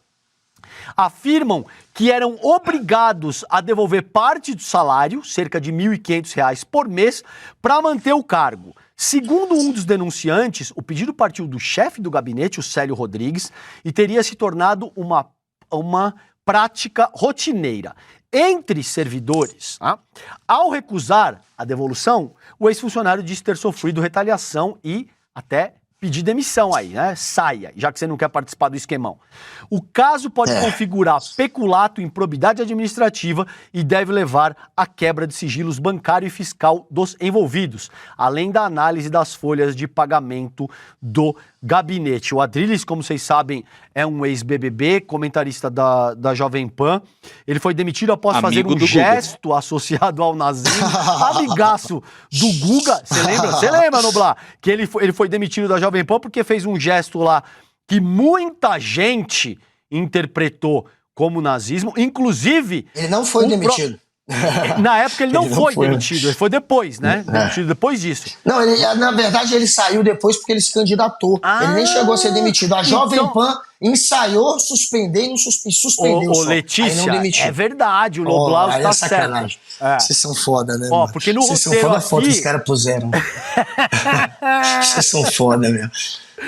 afirmam que eram obrigados a devolver parte do salário, cerca de R$ 1.500 por mês, para manter o cargo. Segundo um dos denunciantes, o pedido partiu do chefe do gabinete, o Célio Rodrigues, e teria se tornado uma prática rotineira entre servidores. Tá? Ao recusar a devolução, o ex-funcionário disse ter sofrido retaliação e até pedir demissão aí, né? Saia, já que você não quer participar do esquemão. O caso pode configurar peculato, improbidade administrativa e deve levar à quebra de sigilos bancário e fiscal dos envolvidos, além da análise das folhas de pagamento do gabinete. O Adrilles, como vocês sabem, é um ex-BBB, comentarista da Jovem Pan. Ele foi demitido após fazer um gesto associado ao nazismo. Amigaço do Guga. Você lembra? Você lembra, Noblar? Que ele foi demitido da Jovem Pan porque fez um gesto lá que muita gente interpretou como nazismo. Inclusive...
Ele não foi demitido.
Na época ele não foi demitido, ele foi depois, né? Demitido depois disso.
Não, na verdade ele saiu depois porque ele se candidatou. Ele nem chegou a ser demitido. A Jovem Pan ensaiou suspender e não suspendeu.
Ô, Letícia, é verdade, o Noblar tá certo.
Vocês são foda, né?
Porque no
vocês
roteiro
são foda
aqui...
os caras puseram. Vocês são foda, meu.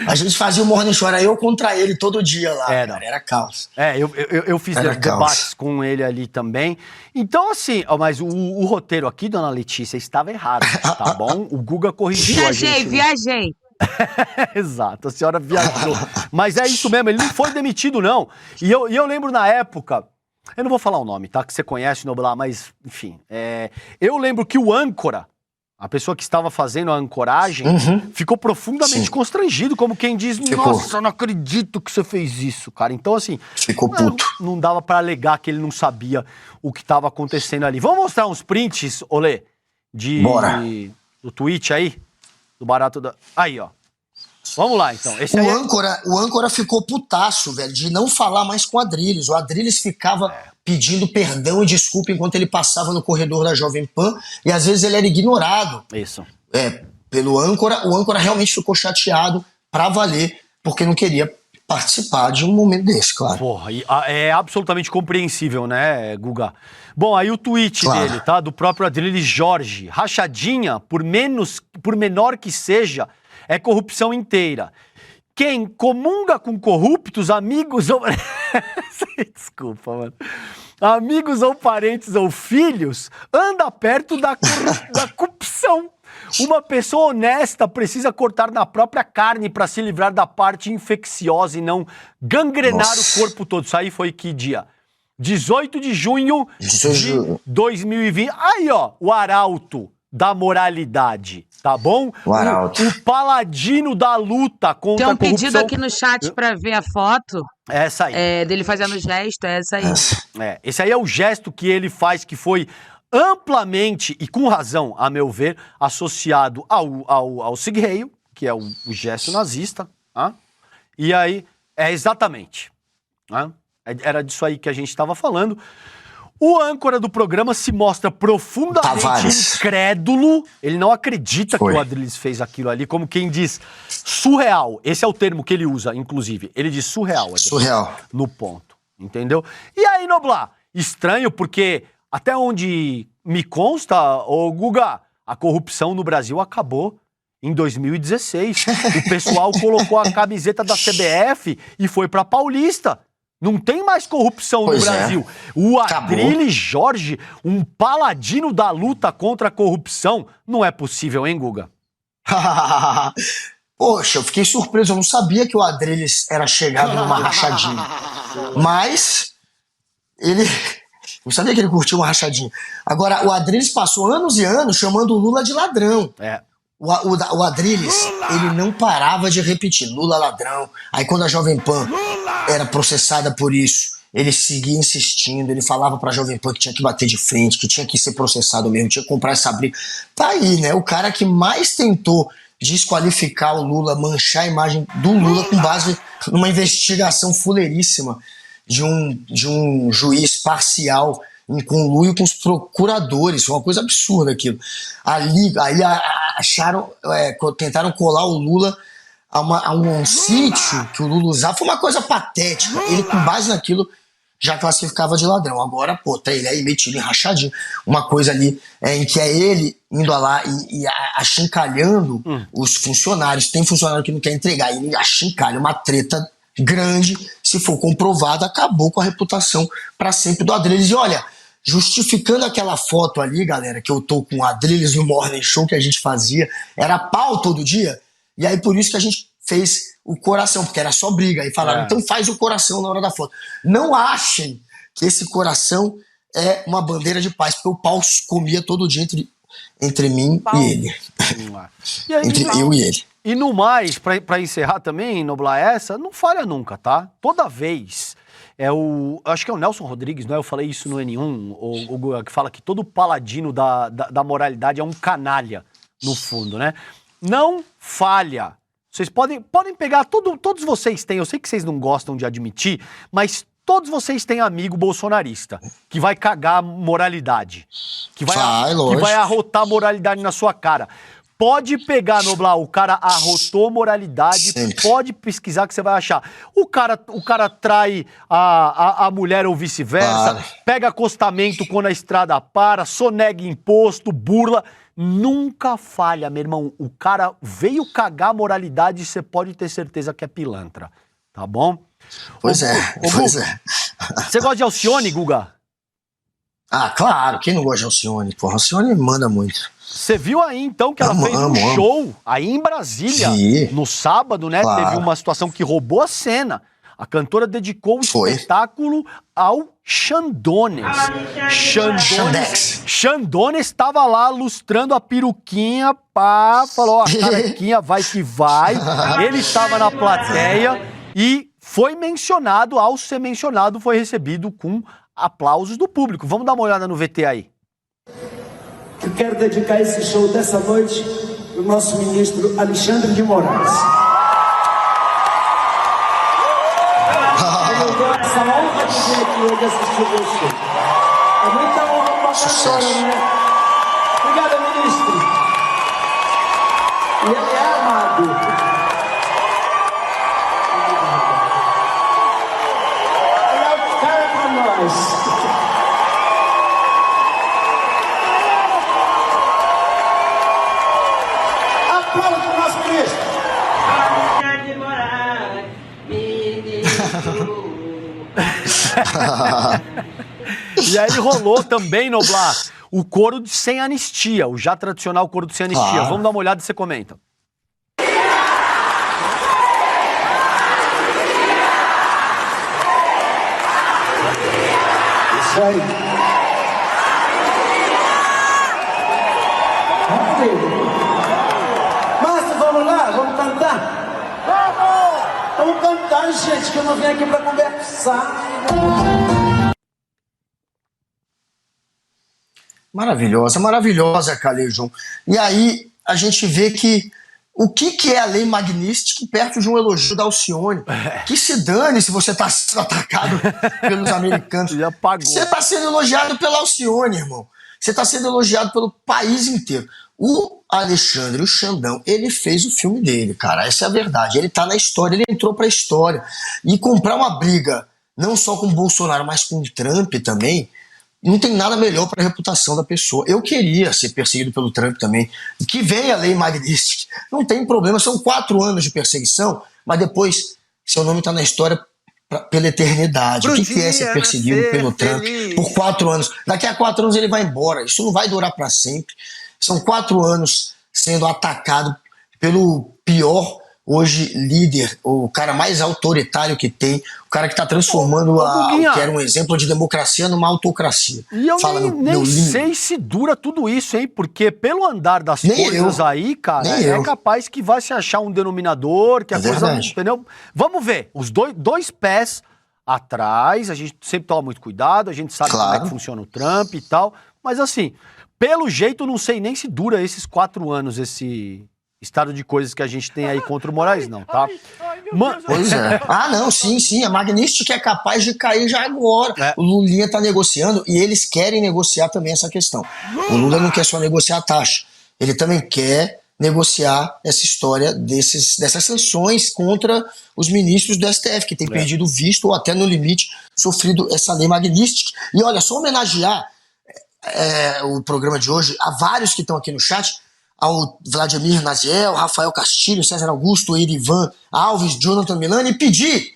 A gente fazia o Morning Show, era eu contra ele todo dia lá, era caos.
Eu fiz debates com ele ali também. Então, assim, mas o roteiro aqui, dona Letícia, estava errado, tá bom? O Guga corrigiu a gente.
Viajei.
Exato, a senhora viajou. Mas é isso mesmo, ele não foi demitido, não. E eu lembro na época, eu não vou falar o nome, tá? Que você conhece, Noblar, mas, enfim. Eu lembro que o âncora, a pessoa que estava fazendo a ancoragem, ficou profundamente constrangido, como quem diz, nossa, eu não acredito que você fez isso, cara. Então, assim...
Ficou puto.
Não dava pra alegar que ele não sabia o que estava acontecendo ali. Vamos mostrar uns prints, Olê, do tweet aí? Do barato da... Aí, ó. Vamos lá, então. Esse
o âncora ficou putaço, velho, de não falar mais com o Adrilles. O Adrilles ficava pedindo perdão e desculpa enquanto ele passava no corredor da Jovem Pan, e às vezes ele era ignorado.
Isso.
Pelo âncora. O âncora realmente ficou chateado pra valer, porque não queria participar de um momento desse, claro.
Porra, é absolutamente compreensível, né, Guga? Bom, aí o tweet dele, tá? Do próprio Adrilles Jorge. Rachadinha, por menor que seja, é corrupção inteira. Quem comunga com corruptos, amigos ou... Desculpa, mano. Amigos ou parentes ou filhos, anda perto da corrupção. Uma pessoa honesta precisa cortar na própria carne para se livrar da parte infecciosa e não gangrenar o corpo todo. Isso aí foi que dia? 18 de junho de 2020. Aí, ó, o arauto da moralidade, tá bom? O paladino da luta contra a corrupção.
Tem um pedido aqui no chat pra ver a foto.
Essa aí.
Dele fazendo gesto, essa aí.
Esse aí é o gesto que ele faz, que foi amplamente, e com razão, a meu ver, associado ao Sig-Heil, que é o gesto nazista. E aí, exatamente. Era disso aí que a gente estava falando. O âncora do programa se mostra profundamente incrédulo. Ele não acredita que o Adrilles fez aquilo ali, como quem diz surreal. Esse é o termo que ele usa, inclusive. Ele diz surreal. No ponto, entendeu? E aí, Noblar? Estranho porque até onde me consta, ô Guga, a corrupção no Brasil acabou em 2016. O pessoal colocou a camiseta da CBF e foi pra Paulista. Não tem mais corrupção no Brasil. O Adrilles Jorge, um paladino da luta contra a corrupção, não é possível, hein, Guga?
Poxa, eu fiquei surpreso, eu não sabia que o Adrilles era chegado numa rachadinha. Mas ele... não sabia que ele curtiu uma rachadinha. Agora, o Adrilles passou anos e anos chamando o Lula de ladrão. O Adrilles, ele não parava de repetir, Lula ladrão. Aí quando a Jovem Pan era processada por isso, ele seguia insistindo, ele falava pra Jovem Pan que tinha que bater de frente, que tinha que ser processado mesmo, tinha que comprar essa briga. Tá aí, né? O cara que mais tentou desqualificar o Lula, manchar a imagem do Lula com base numa investigação fuleiríssima de um juiz parcial em conluio com os procuradores. Foi uma coisa absurda aquilo. Aí acharam, tentaram colar o Lula a um sítio que o Lula usava. Foi uma coisa patética. Ele, com base naquilo, já classificava de ladrão. Agora, pô, tá ele aí metido em rachadinho. Uma coisa ali em que é ele indo lá e achincalhando os funcionários. Tem funcionário que não quer entregar, ele achincalha, uma treta grande. Se for comprovado, acabou com a reputação para sempre do Adrilles. E olha, justificando aquela foto ali, galera, que eu tô com o Adrilles no Morning Show que a gente fazia, era pau todo dia, e aí por isso que a gente fez o coração, porque era só briga. Aí falaram, então faz o coração na hora da foto. Não achem que esse coração é uma bandeira de paz, porque o pau comia todo dia entre mim e ele.
E aí,
entre eu e ele.
E no mais, pra encerrar também, Noblar, essa, não falha nunca, tá? Toda vez, acho que é o Nelson Rodrigues, não é? Eu falei isso no N1, que fala que todo paladino da moralidade é um canalha, no fundo, né? Não falha. Vocês podem pegar, todos vocês têm, eu sei que vocês não gostam de admitir, mas todos vocês têm amigo bolsonarista, que vai cagar moralidade, que vai arrotar moralidade na sua cara. Pode pegar, Noblar, o cara arrotou moralidade, pode pesquisar que você vai achar. O cara trai a mulher ou vice-versa, pega acostamento quando a estrada para, sonega imposto, burla. Nunca falha, meu irmão. O cara veio cagar moralidade e você pode ter certeza que é pilantra, tá bom?
Pois é.
Você gosta de Alcione, Guga?
Ah, claro, quem não gosta de Alcione? Porra, Alcione manda muito.
Você viu aí, então, que ela fez um show aí em Brasília, no sábado, né?
Claro.
Teve uma situação que roubou a cena. A cantora dedicou o espetáculo ao Xandones. Xandones estava lá lustrando a peruquinha, falou, a carequinha vai que vai. Ele estava na plateia e foi mencionado, ao ser mencionado, foi recebido com aplausos do público. Vamos dar uma olhada no VT aí.
Eu quero dedicar esse show dessa noite ao nosso ministro Alexandre de Moraes. Eu dou essa honra de vir aqui hoje assistir o meu show. É muita honra para a senhora, né? Obrigado, ministro. E ele é amado. Olha o cara para nós.
E aí rolou também, Noblar, o coro de Sem Anistia, o já tradicional coro de Sem Anistia. Vamos dar uma olhada e você comenta.
Isso aí. Márcio, vamos lá? Vamos cantar? Vamos cantar, gente, que eu não vim aqui pra conversar.
Maravilhosa, Calejão. E aí a gente vê que o que é a lei Magnitsky perto de um elogio da Alcione? Que se dane se você tá sendo atacado pelos americanos. Você tá sendo elogiado pela Alcione, irmão. Você tá sendo elogiado pelo país inteiro. O Alexandre, o Xandão, ele fez o filme dele, cara. Essa é a verdade. Ele tá na história, ele entrou pra história. E comprar uma briga, não só com o Bolsonaro, mas com o Trump também, não tem nada melhor para a reputação da pessoa. Eu queria ser perseguido pelo Trump também. Que venha a lei Magnitsky. Não tem problema, são 4 anos de perseguição, mas depois seu nome está na história pela eternidade. O que é ser perseguido pelo Trump por 4 anos? Daqui a 4 anos ele vai embora. Isso não vai durar para sempre. São 4 anos sendo atacado pelo pior hoje líder, o cara mais autoritário que tem, o cara que está transformando o que era um exemplo de democracia numa autocracia.
E eu nem sei se dura tudo isso, hein? Porque pelo andar das coisas aí, cara, é capaz que vai se achar um denominador, que a coisa, entendeu? Vamos ver, os dois pés atrás, a gente sempre toma muito cuidado, a gente sabe como é que funciona o Trump e tal, mas assim, pelo jeito, não sei nem se dura esses 4 anos, esse estado de coisas que a gente tem aí contra o Moraes, não, tá?
Pois é. Não, sim. A Magnitsky é capaz de cair já agora. O Lulinha tá negociando e eles querem negociar também essa questão. O Lula não quer só negociar a taxa. Ele também quer negociar essa história dessas sanções contra os ministros do STF, que têm perdido visto ou até no limite sofrido essa lei Magnitsky. E olha, só homenagear o programa de hoje a vários que estão aqui no chat, ao Vladimir Naziel, Rafael Castilho, César Augusto, Erivan Alves, Jonathan Milani, e pedir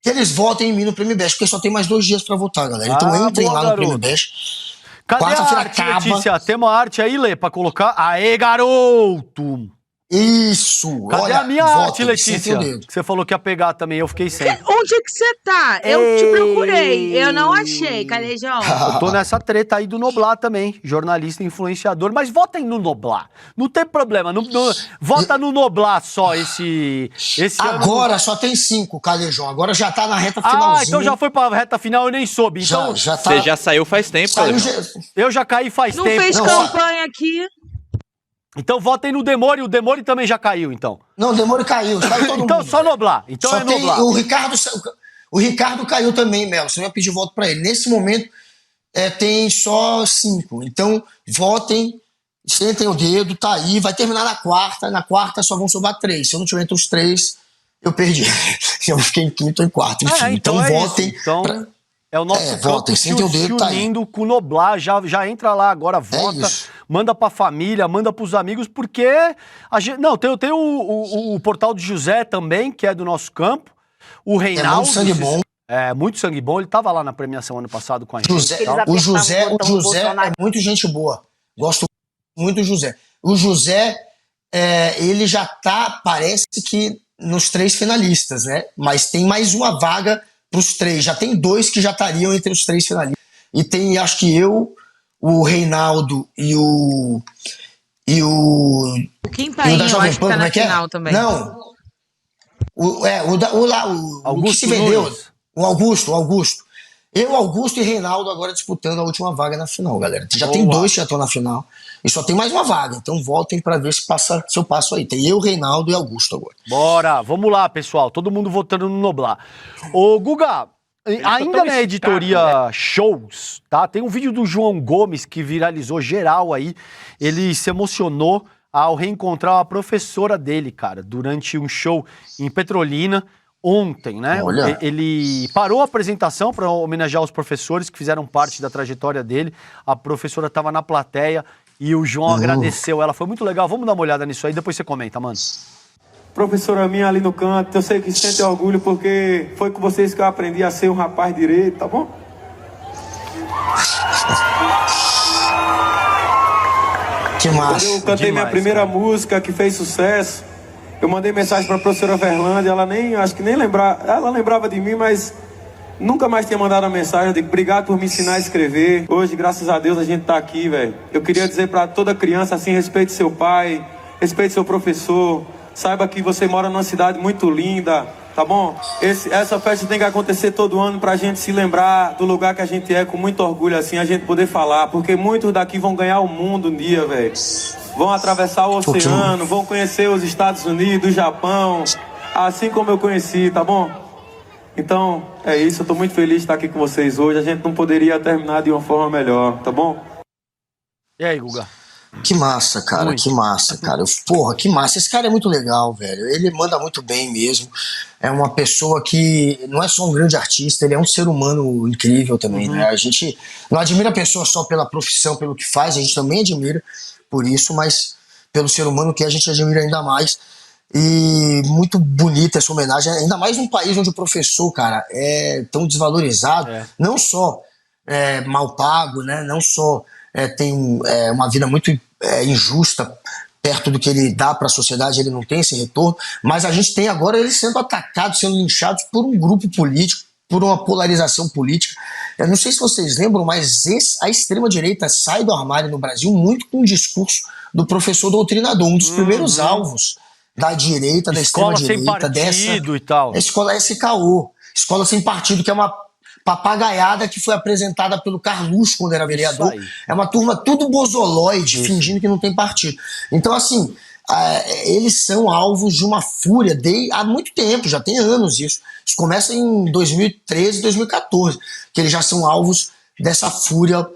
que eles votem em mim no Prêmio Best, porque só tem mais 2 dias pra votar, galera. Então entrem lá no Prêmio Best.
Cadê a arte, Letícia? Tem uma arte aí, Lê, pra colocar? Aê, garoto!
Isso!
Cadê a minha arte, Letícia? Que você falou que ia pegar também, eu fiquei sem.
Onde é que você tá? Eu te procurei, eu não achei, Calejão.
Eu tô nessa treta aí do Noblar também, jornalista, influenciador, mas votem no Noblar, não tem problema, vota no Noblar só esse
agora
ano.
Só tem 5, Calejão, agora já tá na reta finalzinha.
Então já foi pra reta final, eu nem soube. Então,
já tá... Você já saiu faz tempo,
Eu já caí faz tempo.
Não fez campanha aqui.
Então votem no Demore, o Demore também já caiu, então.
Não, o Demore caiu, saiu todo
então
mundo.
Só Noblar, então
só
é Noblar.
O Ricardo caiu também, Mel, você vai pedir voto pra ele. Nesse momento tem só 5, então votem, sentem o dedo, tá aí, vai terminar na quarta só vão sobrar 3, se eu não tiver entre os 3, eu perdi. Eu fiquei em 5º ou em 4º, enfim, então votem.
É o nosso campo se unindo com o Noblar, já entra lá agora, vota, manda pra família, manda pros amigos, porque tem o portal de José também, que é do nosso campo, o Reinaldo.
Muito sangue bom.
Muito sangue bom, ele tava lá na premiação ano passado com a gente.
O José é muito gente boa, gosto muito do José. O José, ele já tá, parece que nos 3 finalistas, né, mas tem mais uma vaga pros 3, já tem 2 que já estariam entre os 3 finalistas. E tem, acho que eu, o Reinaldo e o
Kim Paim, eu acho que tá na final também.
Não. O que se vendeu. O Augusto. Eu, Augusto e Reinaldo agora disputando a última vaga na final, galera. Já tem 2 que já estão na final. E só tem mais uma vaga. Então votem pra ver se eu passo aí. Tem eu, Reinaldo e Augusto agora.
Bora, vamos lá, pessoal. Todo mundo votando no Noblar. Ô, Guga, ainda na editoria Shows, tá? Tem um vídeo do João Gomes que viralizou geral aí. Ele se emocionou ao reencontrar a professora dele, cara, durante um show em Petrolina. Ontem, né?
Olha.
Ele parou a apresentação para homenagear os professores que fizeram parte da trajetória dele. A professora estava na plateia e o João agradeceu ela. Foi muito legal. Vamos dar uma olhada nisso aí, depois você comenta, mano.
Professora minha ali no canto, eu sei que sente orgulho porque foi com vocês que eu aprendi a ser um rapaz direito, tá bom?
Que massa.
Quando eu cantei minha primeira música que fez sucesso, eu mandei mensagem para a professora Verlândia, ela lembrava de mim, mas nunca mais tinha mandado a mensagem. Eu digo, obrigado por me ensinar a escrever. Hoje, graças a Deus, a gente tá aqui, velho. Eu queria dizer para toda criança, assim, respeite seu pai, respeite seu professor, saiba que você mora numa cidade muito linda, tá bom? Essa festa tem que acontecer todo ano pra gente se lembrar do lugar que a gente é, com muito orgulho, assim, a gente poder falar, porque muitos daqui vão ganhar o mundo um dia, velho. Vão atravessar o oceano, vão conhecer os Estados Unidos, o Japão, assim como eu conheci, tá bom? Então, é isso, eu tô muito feliz de estar aqui com vocês hoje. A gente não poderia terminar de uma forma melhor, tá bom?
E aí, Guga?
Que massa, cara,
Muito.
que massa, cara. Porra, que massa. Esse cara é muito legal, velho. Ele manda muito bem mesmo. É uma pessoa que não é só um grande artista, ele é um ser humano incrível também, né? A gente não admira a pessoa só pela profissão, pelo que faz, a gente também admira por isso, mas pelo ser humano que a gente admira ainda mais. E muito bonita essa homenagem, ainda mais num país onde o professor, cara, é tão desvalorizado, não só mal pago, né? Não só tem uma vida muito injusta perto do que ele dá para a sociedade, ele não tem esse retorno, mas a gente tem agora ele sendo atacado, sendo linchado por um grupo político, por uma polarização política. Eu não sei se vocês lembram, mas a extrema-direita sai do armário no Brasil muito com o discurso do professor doutrinador, um dos primeiros alvos da direita, da extrema-direita,
partido e tal.
A escola SKO, Escola Sem Partido, que é uma papagaiada que foi apresentada pelo Carluxo quando era vereador. É uma turma tudo bozoloide, fingindo que não tem partido. Então, assim, eles são alvos de uma fúria há muito tempo, já tem anos isso. Isso começa em 2013, 2014, que eles já são alvos dessa fúria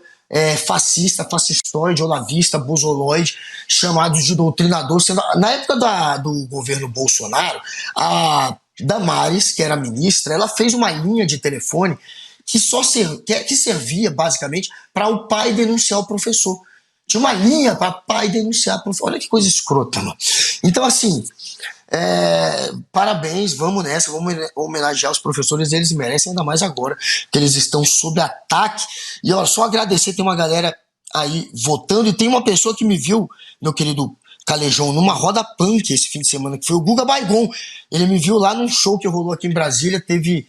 fascistoide, olavista, bozoloide, chamados de doutrinador. Na época do governo Bolsonaro, a Damares, que era ministra, ela fez uma linha de telefone que servia basicamente para o pai denunciar o professor. Tinha uma linha para pai denunciar o professor. Olha que coisa escrota, mano. Então, assim, parabéns, vamos nessa, vamos homenagear os professores, eles merecem, ainda mais agora que eles estão sob ataque. E olha, só agradecer, tem uma galera aí votando, e tem uma pessoa que me viu, meu querido Calejão, numa roda punk esse fim de semana, que foi o Guga Baigon. Ele me viu lá num show que rolou aqui em Brasília, teve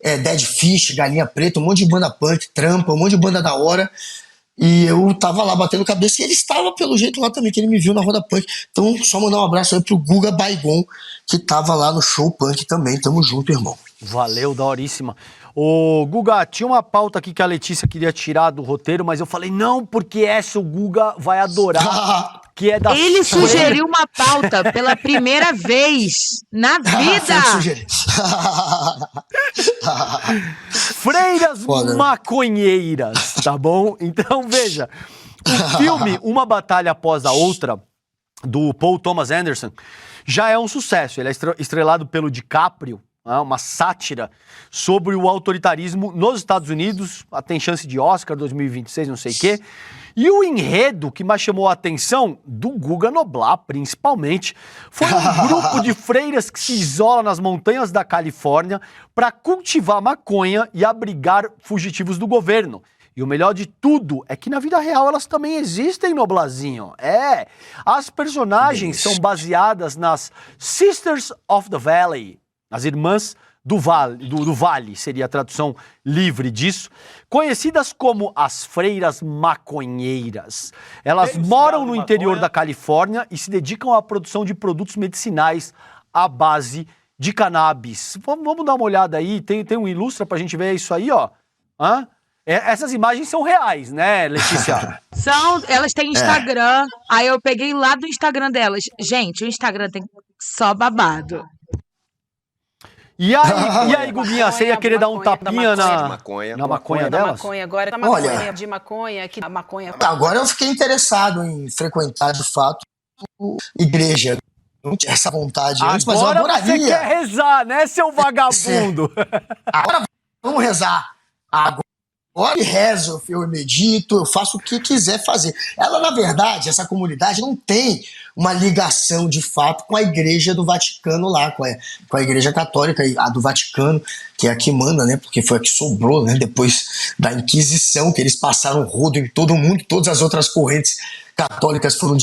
Dead Fish, Galinha Preta, um monte de banda punk, Trampa, um monte de banda da hora, e eu tava lá batendo cabeça, e ele estava pelo jeito lá também, que ele me viu na roda punk. Então só mandar um abraço aí pro Guga Baigon, que tava lá no show punk também. Tamo junto, irmão.
Valeu, daoríssima. Ô, Guga, tinha uma pauta aqui que a Letícia queria tirar do roteiro, mas eu falei, não, porque essa o Guga vai adorar, que é da...
Ele sugeriu uma pauta pela primeira vez na vida.
Freiras maconheiras, tá bom? Então, veja, o filme Uma Batalha Após a Outra, do Paul Thomas Anderson, já é um sucesso. Ele é estrelado pelo DiCaprio, uma sátira sobre o autoritarismo nos Estados Unidos, tem chance de Oscar 2026, não sei o quê. E o enredo que mais chamou a atenção do Guga Noblar, principalmente, foi um grupo de freiras que se isola nas montanhas da Califórnia para cultivar maconha e abrigar fugitivos do governo. E o melhor de tudo é que na vida real elas também existem, Noblazinho. As personagens são baseadas nas Sisters of the Valley, as irmãs do Vale, seria a tradução livre disso, conhecidas como as freiras maconheiras. Elas moram no interior da Califórnia e se dedicam à produção de produtos medicinais à base de cannabis. Vamos dar uma olhada aí, tem um ilustra pra gente ver isso aí, ó. Essas imagens são reais, né, Letícia?
Elas têm Instagram, aí eu peguei lá do Instagram delas. Gente, o Instagram tem só babado.
E aí, Guguinha, você ia querer dar um tapinha na maconha delas?
Agora tá maconha de maconha, que a maconha...
Agora eu fiquei interessado em frequentar, de fato, igreja. Não tinha essa vontade antes, mas eu adoraria.
Agora você quer rezar, né, seu vagabundo?
Agora vamos rezar. Agora eu rezo, eu medito, eu faço o que quiser fazer. Ela, na verdade, essa comunidade não tem uma ligação de fato com a igreja do Vaticano lá, com a igreja católica, a do Vaticano, que é a que manda, né? Porque foi a que sobrou, né? Depois da Inquisição, que eles passaram rodo em todo o mundo, todas as outras correntes católicas foram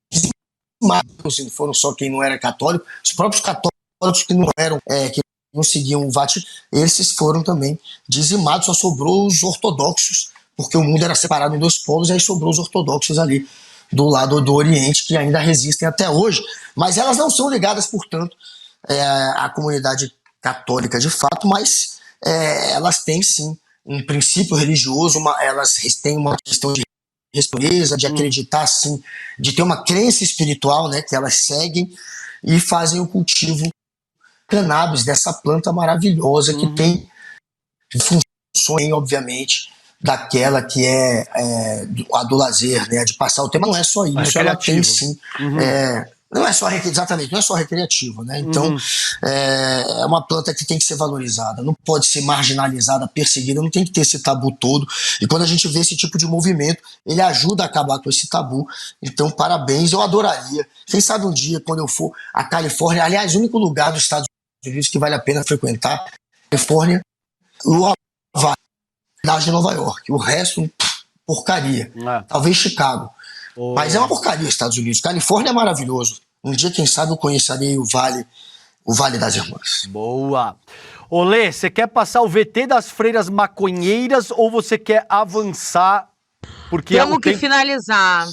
dizimadas, não foram só quem não era católico, os próprios católicos que não eram, que não seguiam o Vaticano, esses foram também dizimados, só sobrou os ortodoxos, porque o mundo era separado em dois polos, e aí sobrou os ortodoxos ali do lado do Oriente, que ainda resistem até hoje, mas elas não são ligadas, portanto, à comunidade católica de fato, mas elas têm sim um princípio religioso, elas têm uma questão de respeito, de acreditar sim, de ter uma crença espiritual, né, que elas seguem e fazem o cultivo cannabis, dessa planta maravilhosa que tem funções, obviamente, daquela que a do lazer, né? De passar o tempo. Não é só isso, ela tem sim. Não é só exatamente, não é só recreativo, né? Então, é uma planta que tem que ser valorizada, não pode ser marginalizada, perseguida, não tem que ter esse tabu todo. E quando a gente vê esse tipo de movimento, ele ajuda a acabar com esse tabu. Então, parabéns, eu adoraria. Quem sabe um dia, quando eu for à Califórnia, aliás, o único lugar dos Estados Unidos que vale a pena frequentar, Califórnia, Lua Valley de Nova York. O resto, porcaria. Talvez Chicago. Mas é uma porcaria os Estados Unidos. Califórnia é maravilhoso. Um dia, quem sabe, eu conhecerei o Vale das Irmãs.
Boa. Olê, você quer passar o VT das freiras maconheiras ou você quer avançar? Porque
temos que finalizar.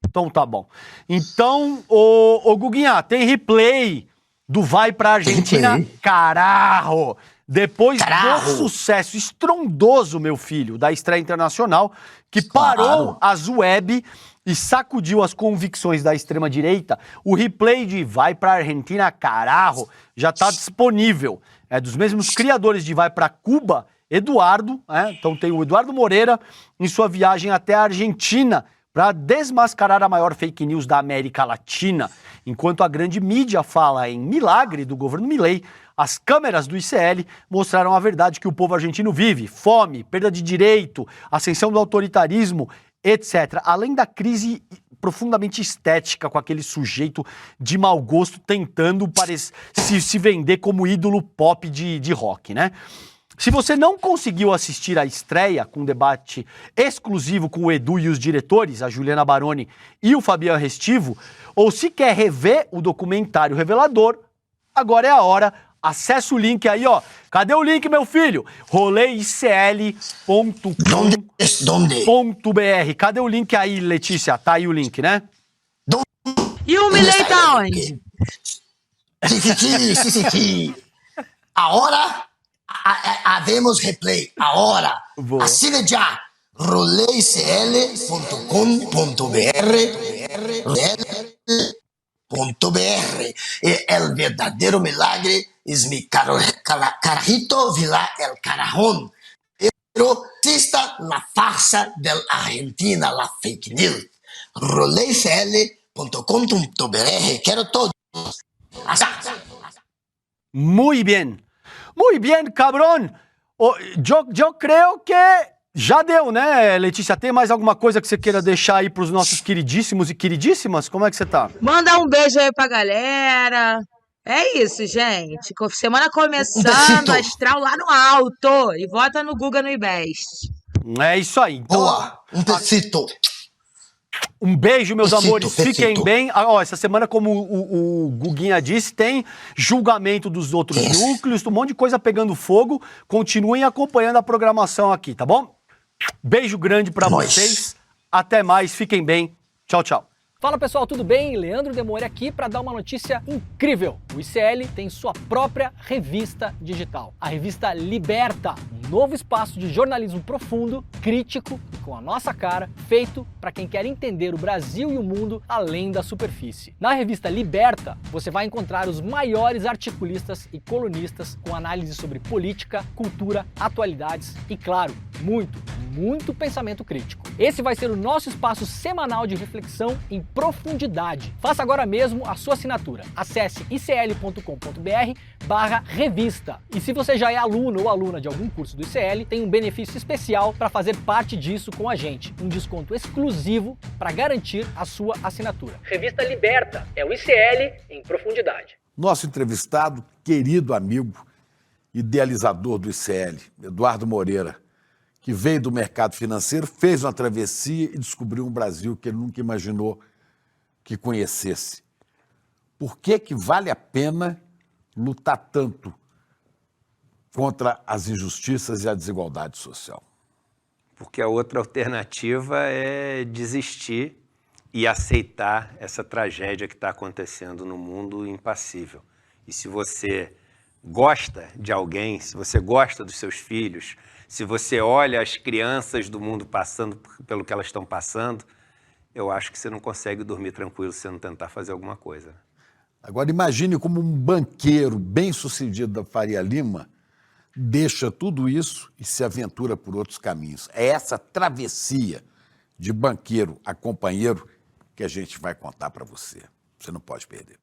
Então tá bom. Então, ô Guguinha, tem replay do Vai pra Argentina, carajo! Depois do sucesso estrondoso, meu filho, da estreia internacional, que parou as web e sacudiu as convicções da extrema-direita, o replay de Vai pra Argentina, carajo, já está disponível. É dos mesmos criadores de Vai pra Cuba, Eduardo, então tem o Eduardo Moreira em sua viagem até a Argentina para desmascarar a maior fake news da América Latina. Enquanto a grande mídia fala em milagre do governo Milei, as câmeras do ICL mostraram a verdade que o povo argentino vive: fome, perda de direito, ascensão do autoritarismo, etc. Além da crise profundamente estética com aquele sujeito de mau gosto tentando se vender como ídolo pop de rock, né? Se você não conseguiu assistir à estreia com um debate exclusivo com o Edu e os diretores, a Juliana Baroni e o Fabiano Restivo, ou se quer rever o documentário revelador, agora é a hora. Acesse o link aí, ó. Cadê o link, meu filho? roleicl.com.br. Cadê o link aí, Letícia? Tá aí o link, né?
E o Milei tá onde?
Sim. Agora, havemos replay. Agora, assine já. roleicl.com.br. El verdadero milagre es mi carajito Vila el Carajón. Pero exista la farsa de la Argentina, la fake news. roleicl.com.br. Quero todos.
Muy bien, cabrón. Eu creio que já deu, né, Letícia? Tem mais alguma coisa que você queira deixar aí pros nossos queridíssimos e queridíssimas? Como é que você tá?
Manda um beijo aí pra galera. É isso, gente. Semana começando, astral lá no alto. E vota no Guga no IBEST.
É isso aí. Então,
boa, um besito.
Um beijo, meus amores. Fiquem bem. Essa semana, como o Guguinha disse, tem julgamento dos outros núcleos, um monte de coisa pegando fogo. Continuem acompanhando a programação aqui, tá bom? Beijo grande pra vocês. Até mais. Fiquem bem. Tchau, tchau.
Fala pessoal, tudo bem? Leandro Demore aqui para dar uma notícia incrível. O ICL tem sua própria revista digital, a revista Liberta, um novo espaço de jornalismo profundo, crítico, com a nossa cara, feito para quem quer entender o Brasil e o mundo além da superfície. Na revista Liberta, você vai encontrar os maiores articulistas e colunistas com análise sobre política, cultura, atualidades e, claro, muito pensamento crítico. Esse vai ser o nosso espaço semanal de reflexão em profundidade. Faça agora mesmo a sua assinatura. Acesse icl.com.br/revista. E se você já é aluno ou aluna de algum curso do ICL, tem um benefício especial para fazer parte disso com a gente. Um desconto exclusivo para garantir a sua assinatura. Revista Liberta. É o ICL em profundidade.
Nosso entrevistado, querido amigo, idealizador do ICL, Eduardo Moreira, que veio do mercado financeiro, fez uma travessia e descobriu um Brasil que ele nunca imaginou que conhecesse. Por que vale a pena lutar tanto contra as injustiças e a desigualdade social?
Porque a outra alternativa é desistir e aceitar essa tragédia que está acontecendo no mundo impassível. E se você gosta de alguém, se você gosta dos seus filhos, se você olha as crianças do mundo passando pelo que elas estão passando, eu acho que você não consegue dormir tranquilo se você não tentar fazer alguma coisa.
Agora imagine como um banqueiro bem-sucedido da Faria Lima deixa tudo isso e se aventura por outros caminhos. É essa travessia de banqueiro a companheiro que a gente vai contar para você. Você não pode perder.